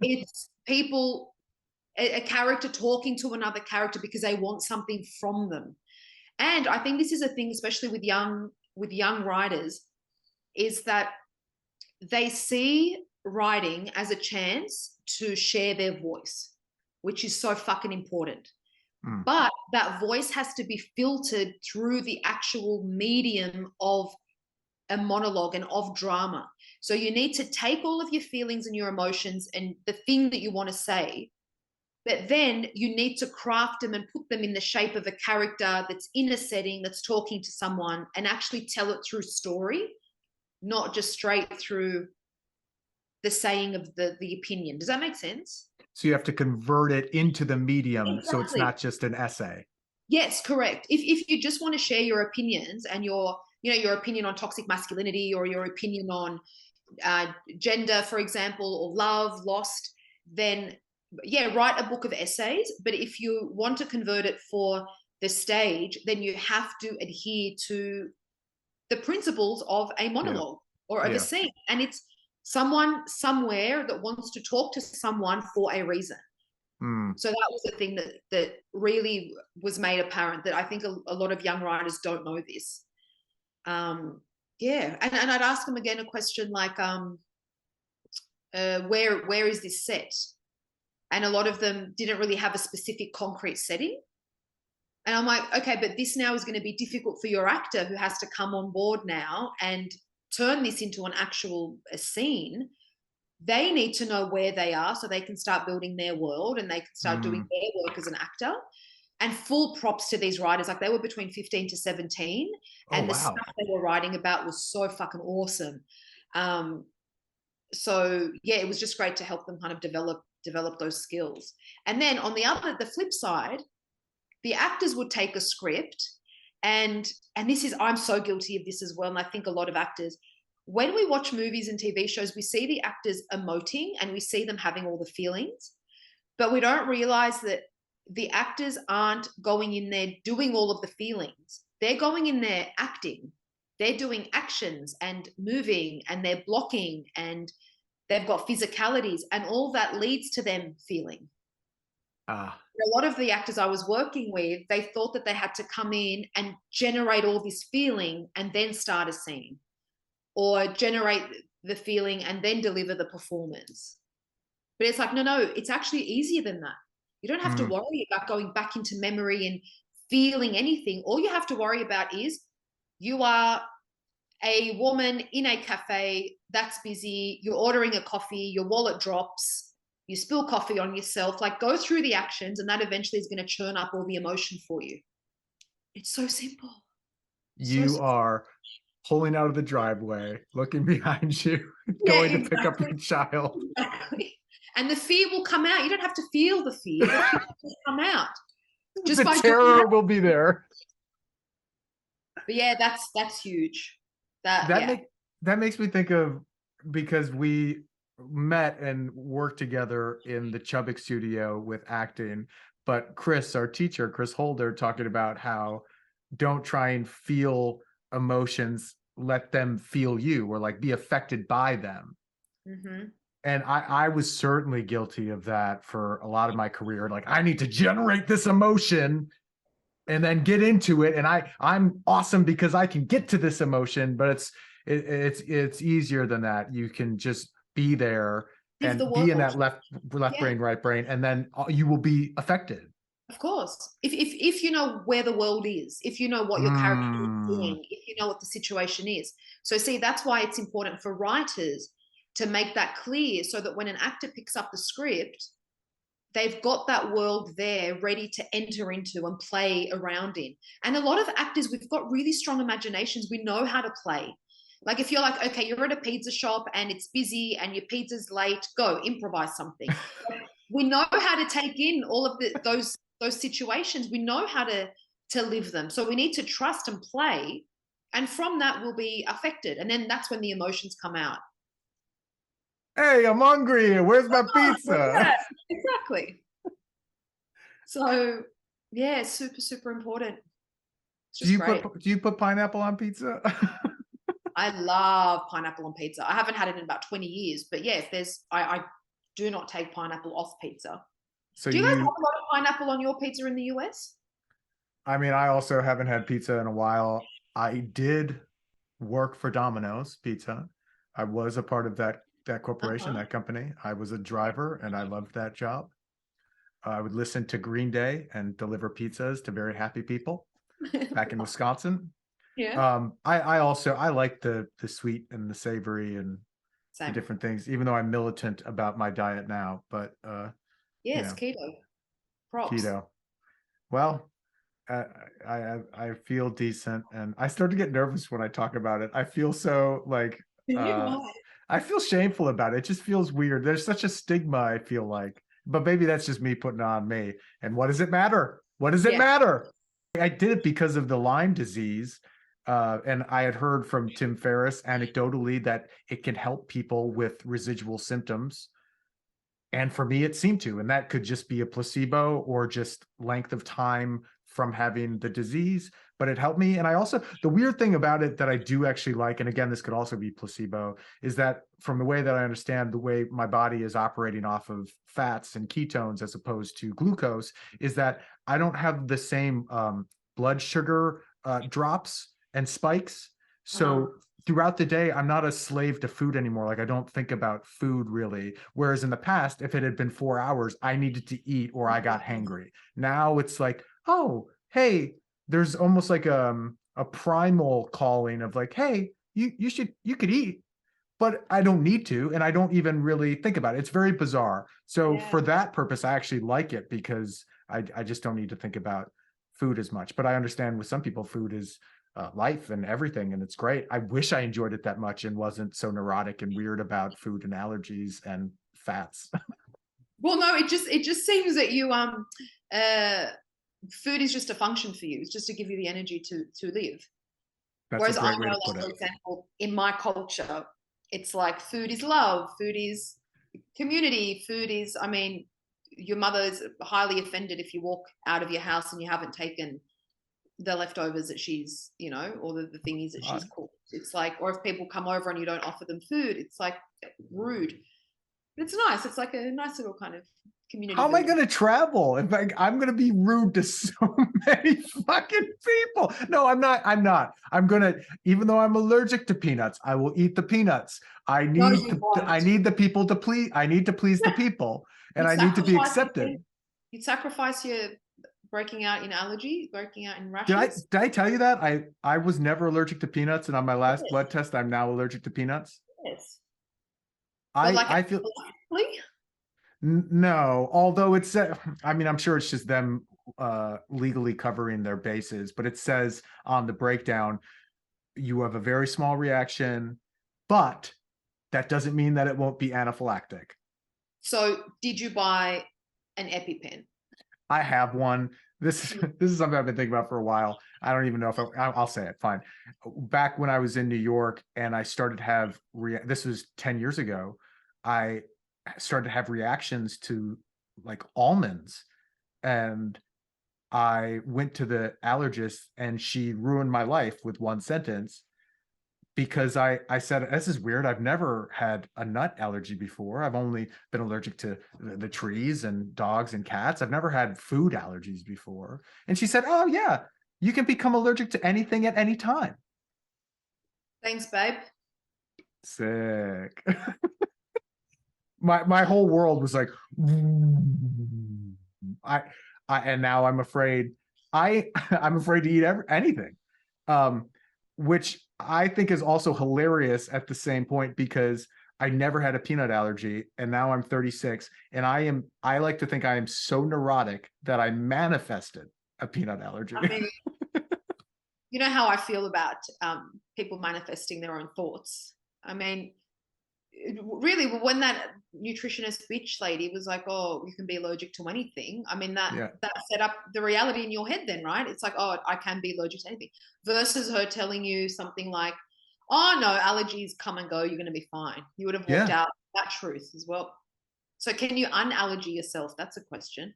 It's people, a character talking to another character because they want something from them. And I think this is a thing, especially with young writers, is that they see writing as a chance to share their voice, which is so fucking important. But that voice has to be filtered through the actual medium of a monologue and of drama. So you need to take all of your feelings and your emotions and the thing that you want to say, but then you need to craft them and put them in the shape of a character that's in a setting, that's talking to someone, and actually tell it through story, not just straight through the saying of the opinion. Does that make sense? So you have to convert it into the medium. Exactly. So it's not just an essay. Yes, correct. If you just want to share your opinions and your opinion on toxic masculinity or your opinion on gender, for example, or love, lost, then write a book of essays. But if you want to convert it for the stage, then you have to adhere to the principles of a monologue or of a scene. And it's someone somewhere that wants to talk to someone for a reason. So that was the thing that really was made apparent, that I think a lot of young writers don't know this. And I'd ask them again a question like, where is this set? And a lot of them didn't really have a specific concrete setting. And I'm like, okay, but this now is going to be difficult for your actor who has to come on board now and turn this into a scene. They need to know where they are so they can start building their world and they can start doing their work as an actor. And full props to these writers. Like, they were between 15 to 17 and the stuff they were writing about was so fucking awesome. So it was just great to help them kind of develop those skills. And then on the flip side, the actors would take a script and I'm so guilty of this as well. And I think a lot of actors, when we watch movies and TV shows, we see the actors emoting and we see them having all the feelings, but we don't realize that the actors aren't going in there doing all of the feelings. They're going in there acting. They're doing actions and moving and they're blocking and they've got physicalities, and all that leads to them feeling. A lot of the actors I was working with, they thought that they had to come in and generate all this feeling and then start a scene, or generate the feeling and then deliver the performance. But it's like, no, it's actually easier than that. You don't have to worry about going back into memory and feeling anything. All you have to worry about is you are a woman in a cafe that's busy, you're ordering a coffee, your wallet drops, you spill coffee on yourself. Like, go through the actions and that eventually is going to churn up all the emotion for you. It's so simple. You are pulling out of the driveway, looking behind you, going to pick up your child. Exactly. And the fear will come out. You don't have to feel the fear. The fear will come out. Just the by terror will be there. But yeah, that's huge. That makes me think of, because we met and worked together in the Chubbuck studio with acting, but Chris, our teacher, Chris Holder, talking about how don't try and feel emotions, let them feel you, or like be affected by them. Mm-hmm. And I was certainly guilty of that for a lot of my career. Like, I need to generate this emotion and then get into it, and I'm awesome because I can get to this emotion. But it's easier than that. You can just be there and be in that left brain, right brain, and then you will be affected. Of course. If you know where the world is, if you know what your character is doing, if you know what the situation is. So see, that's why it's important for writers to make that clear, so that when an actor picks up the script, they've got that world there ready to enter into and play around in. And a lot of actors, we've got really strong imaginations. We know how to play. Like if you're like, okay, you're at a pizza shop and it's busy and your pizza's late, go improvise something. We know how to take in all of those situations. We know how to live them. So we need to trust and play. And from that, we'll be affected. And then that's when the emotions come out. Hey, I'm hungry. Where's my pizza? Yeah, exactly. So yeah, super, super important. It's just do you put pineapple on pizza? I love pineapple on pizza. I haven't had it in about 20 years, but yeah, I do not take pineapple off pizza. So do you guys have a lot of pineapple on your pizza in the US? I mean, I also haven't had pizza in a while. I did work for Domino's Pizza. I was a part of that corporation, that company. I was a driver and I loved that job. I would listen to Green Day and deliver pizzas to very happy people back in Wisconsin. Yeah. I like the sweet and the savory and the different things, even though I'm militant about my diet now. But it's keto. Props. Keto. Well, I feel decent, and I start to get nervous when I talk about it. I feel so like I feel shameful about it. It just feels weird. There's such a stigma, I feel like. But maybe that's just me putting it on me. And what does it matter? What does it matter? I did it because of the Lyme disease. And I had heard from Tim Ferriss anecdotally that it can help people with residual symptoms. And for me, it seemed to. And that could just be a placebo or just length of time from having the disease. But it helped me. And I also, the weird thing about it that I do actually like, and again, this could also be placebo, is that from the way that I understand the way my body is operating off of fats and ketones as opposed to glucose, is that I don't have the same blood sugar drops and spikes. So throughout the day, I'm not a slave to food anymore. Like, I don't think about food really. Whereas in the past, if it had been 4 hours, I needed to eat or I got hangry. Now it's like, oh, hey, there's almost like a primal calling of like, hey, you could eat, but I don't need to. And I don't even really think about it. It's very bizarre. So for that purpose, I actually like it because I just don't need to think about food as much. But I understand with some people, food is life and everything, and it's great. I wish I enjoyed it that much and wasn't so neurotic and weird about food and allergies and fats. Well, no, it just seems that you food is just a function for you. It's just to give you the energy to live. That's Whereas a great I way know, to put like, for it. example, in my culture, it's like food is love, food is community, food is, I mean, your mother is highly offended if you walk out of your house and you haven't taken the leftovers that she's, you know, or the thingies that she's cooked. It's like, or if people come over and you don't offer them food, it's like rude. But it's nice. It's like a nice little kind of community. How am I going to travel? In fact, I'm going to be rude to so many fucking people. No, I'm not. I'm going to, even though I'm allergic to peanuts, I will eat the peanuts. I need the people to please. I need to please the people, and I need to be accepted. You'd sacrifice your breaking out in allergy, breaking out in rashes. Did I tell you that I was never allergic to peanuts, and on my last blood test, I'm now allergic to peanuts? Yes. I feel. No, although it says, I mean, I'm sure it's just them legally covering their bases, but it says on the breakdown, you have a very small reaction, but that doesn't mean that it won't be anaphylactic. So did you buy an EpiPen? I have one. This is something I've been thinking about for a while. I don't even know if I'll say it. Fine. Back when I was in New York and I started to have this was 10 years ago, I started to have reactions to like almonds, and I went to the allergist and she ruined my life with one sentence because I said, this is weird. I've never had a nut allergy before. I've only been allergic to the trees and dogs and cats. I've never had food allergies before. And she said, oh yeah, you can become allergic to anything at any time. Thanks, babe. Sick. my whole world was like, I and now I'm afraid I'm afraid to eat anything. Which I think is also hilarious at the same point because I never had a peanut allergy and now I'm 36 and I like to think I am so neurotic that I manifested a peanut allergy. I mean, you know how I feel about people manifesting their own thoughts. I mean, really, when that nutritionist bitch lady was like, oh, you can be allergic to anything. I mean, that set up the reality in your head then, right? It's like, oh, I can be allergic to anything, versus her telling you something like, oh no, allergies come and go, you're going to be fine. You would have walked out that truth as well. So can you unallergy yourself? That's a question.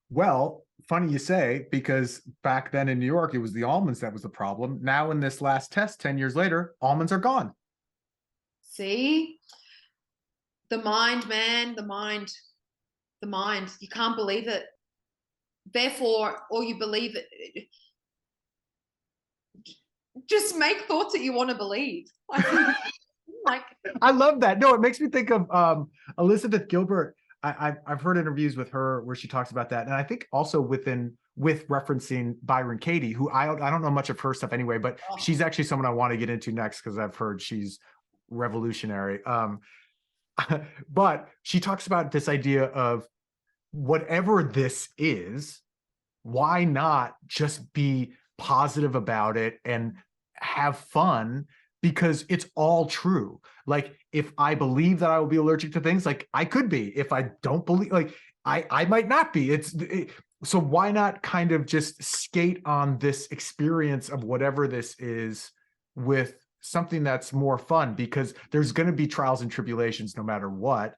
Well, funny you say, because back then in New York, it was the almonds that was the problem. Now in this last test, 10 years later, almonds are gone. See? The mind, man, the mind. You can't believe it. Therefore, or you believe it. Just make thoughts that you want to believe. Like, I love that. No, it makes me think of Elizabeth Gilbert. I've heard interviews with her where she talks about that, and I think also with referencing Byron Katie, who I don't know much of her stuff anyway, but she's actually someone I want to get into next because I've heard she's revolutionary. But she talks about this idea of whatever this is, why not just be positive about it and have fun, because it's all true. Like if I believe that I will be allergic to things, like I could be. If I don't believe, like I might not be. So why not kind of just skate on this experience of whatever this is with something that's more fun, because there's going to be trials and tribulations no matter what.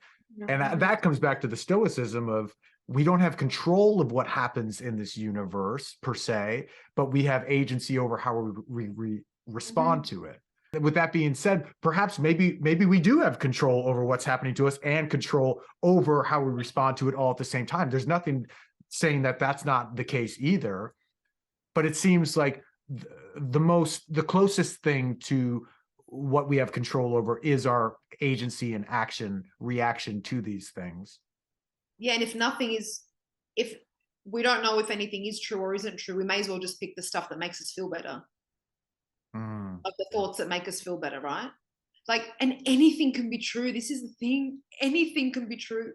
And that comes back to the stoicism of, we don't have control of what happens in this universe per se, but we have agency over how we respond to it. With that being said, perhaps maybe we do have control over what's happening to us and control over how we respond to it all at the same time. There's nothing saying that that's not the case either, but it seems like the closest thing to what we have control over is our agency and reaction to these things. Yeah, and if we don't know if anything is true or isn't true, we may as well just pick the stuff that makes us feel better. Like the thoughts that make us feel better, right? Like, and anything can be true. This is the thing. Anything can be true.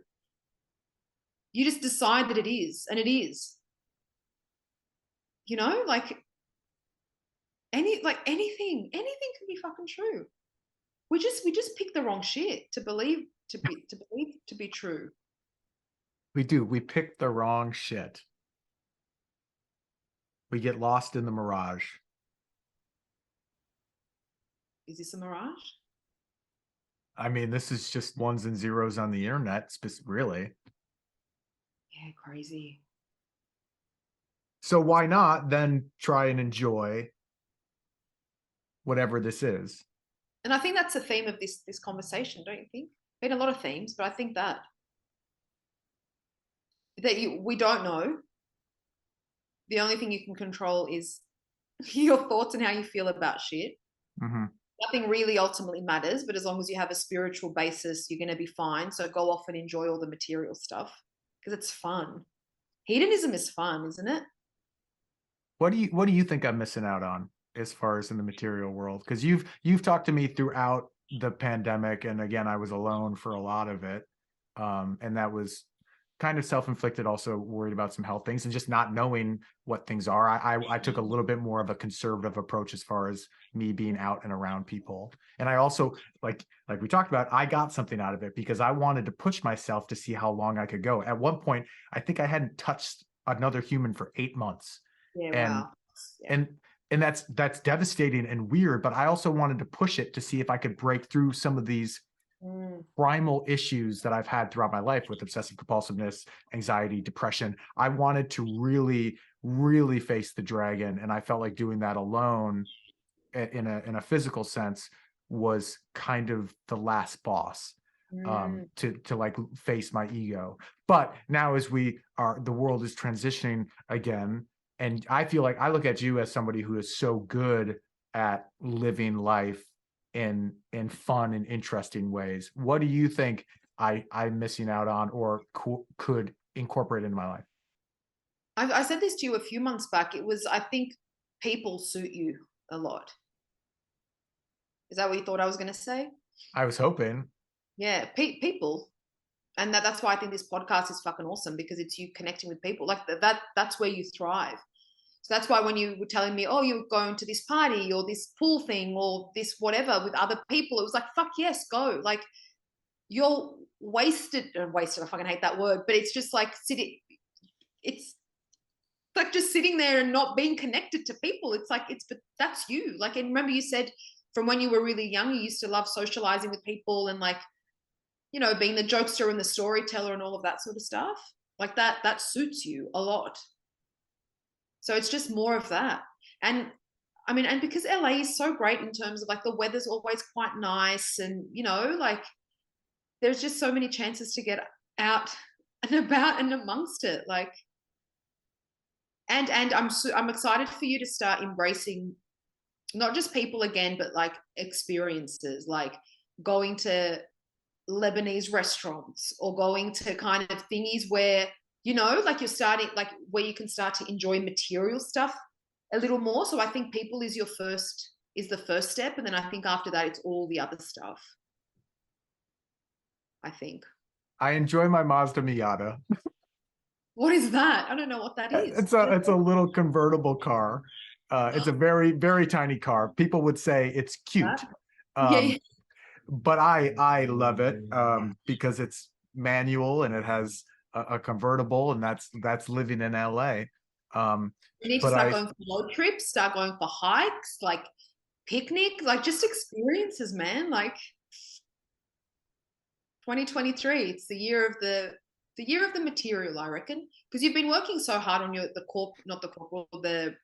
You just decide that it is, and it is. You know, like anything can be fucking true. We just pick the wrong shit to believe to be true. We do. We pick the wrong shit. We get lost in the mirage. Is this a mirage? I mean, this is just ones and zeros on the internet, really. Yeah, crazy. So why not then try and enjoy whatever this is? And I think that's the theme of this conversation, don't you think? Been a lot of themes, but I think that we don't know. The only thing you can control is your thoughts and how you feel about shit. Nothing really ultimately matters, but as long as you have a spiritual basis, you're going to be fine. So go off and enjoy all the material stuff because it's fun. Hedonism is fun, isn't it? What do you think I'm missing out on as far as in the material world? Because you've talked to me throughout the pandemic, and again, I was alone for a lot of it, and that was kind of self-inflicted, also worried about some health things and just not knowing what things are. I took a little bit more of a conservative approach as far as me being out and around people. And I also, like we talked about, I got something out of it because I wanted to push myself to see how long I could go. At one point, I think I hadn't touched another human for 8 months. Yeah, and wow. Yeah. and that's devastating and weird, but I also wanted to push it to see if I could break through some of these primal issues that I've had throughout my life with obsessive compulsiveness, anxiety, depression. I wanted to really, really face the dragon. And I felt like doing that alone in a physical sense was kind of the last boss to like face my ego. But now as the world is transitioning again, and I feel like I look at you as somebody who is so good at living life in fun and interesting ways. What do you think I'm missing out on or could incorporate into my life? I said this to you a few months back. It was, I think people suit you a lot. Is that what you thought I was going to say? I was hoping. Yeah, people. And that's why I think this podcast is fucking awesome, because it's you connecting with people. Like that's where you thrive. So that's why when you were telling me, oh, you're going to this party or this pool thing or this whatever with other people, it was like, fuck yes, go. Like you're wasted. I fucking hate that word, but it's just like it's like just sitting there and not being connected to people. It's like, but that's you. Like, and remember you said from when you were really young, you used to love socializing with people and like, you know, being the jokester and the storyteller and all of that sort of stuff. Like that suits you a lot. So it's just more of that. And I mean, and because LA is so great in terms of like the weather's always quite nice and, you know, like there's just so many chances to get out and about and amongst it. Like, and I'm excited for you to start embracing not just people again, but like experiences, like going to Lebanese restaurants or going to kind of thingies where, you know, like you're starting, like where you can start to enjoy material stuff a little more. So I think people is the first step. And then I think after that, it's all the other stuff. I think. I enjoy my Mazda Miata. What is that? I don't know what that is. It's a little convertible car. It's a very, very tiny car. People would say it's cute. Yeah. But I love it because it's manual and it has a convertible, and that's living in LA. You need to start going for road trips, start going for hikes, like picnic, like just experiences, man. Like 2023, it's the year of the material, I reckon, because you've been working so hard on the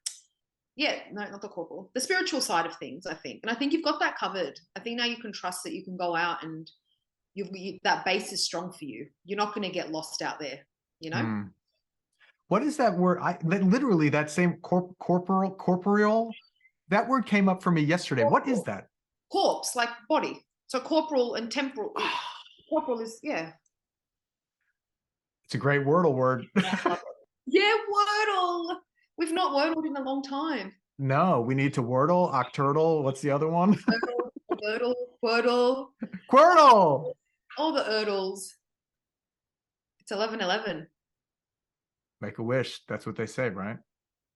spiritual side of things, I think. And I think you've got that covered. I think now you can trust that you can go out and that base is strong for you. You're not going to get lost out there, you know? What is that word? Literally that same corporeal, that word came up for me yesterday. Corporal. What is that? Corpse, like body. So corporal and temporal. Corporal is, yeah. It's a great Wordle word. Yeah, Wordle. We've not Wordled in a long time. No, we need to Wordle, Octurtle. What's the other one? Wordle, Wordle. Quirtle. All the Erdles. It's 11:11. Make a wish. That's what they say, right?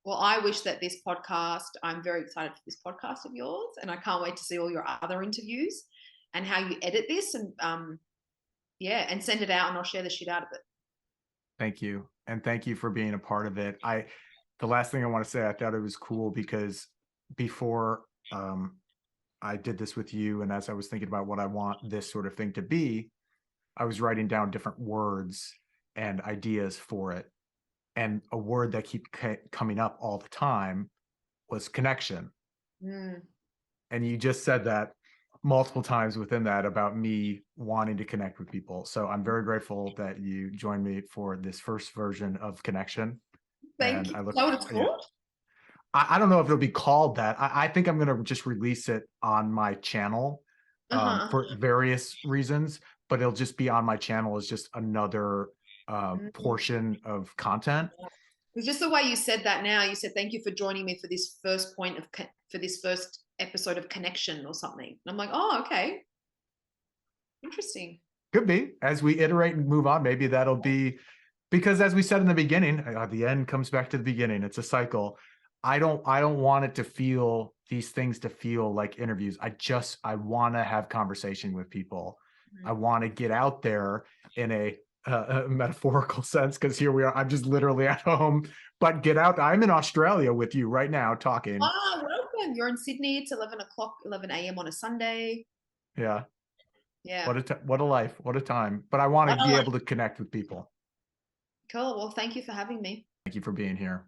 Well, I wish that this podcast, I'm very excited for this podcast of yours, and I can't wait to see all your other interviews and how you edit this and and send it out, and I'll share the shit out of it. Thank you. And thank you for being a part of it. The last thing I want to say, I thought it was cool because before I did this with you, and as I was thinking about what I want this sort of thing to be, I was writing down different words and ideas for it. And a word that keep coming up all the time was connection. And you just said that multiple times within that about me wanting to connect with people. So I'm very grateful that you joined me for this first version of Connection. Thank you. Is that what it's called? I don't know if it'll be called that. I think I'm going to just release it on my channel for various reasons, but it'll just be on my channel as just another portion of content. It's just the way you said that now. You said, thank you for joining me for this first first episode of Connection or something. And I'm like, oh, okay. Interesting. Could be. As we iterate and move on, maybe that'll be Because as we said in the beginning, the end comes back to the beginning. It's a cycle. I don't want it to feel these things to feel like interviews. I want to have conversation with people. Mm-hmm. I want to get out there in a metaphorical sense, because here we are. I'm just literally at home, but get out. I'm in Australia with you right now talking. Oh, welcome. You're in Sydney. It's 11 a.m. on a Sunday. Yeah. Yeah. What a life. What a time. But I want to be able to connect with people. Cool. Well, thank you for having me. Thank you for being here.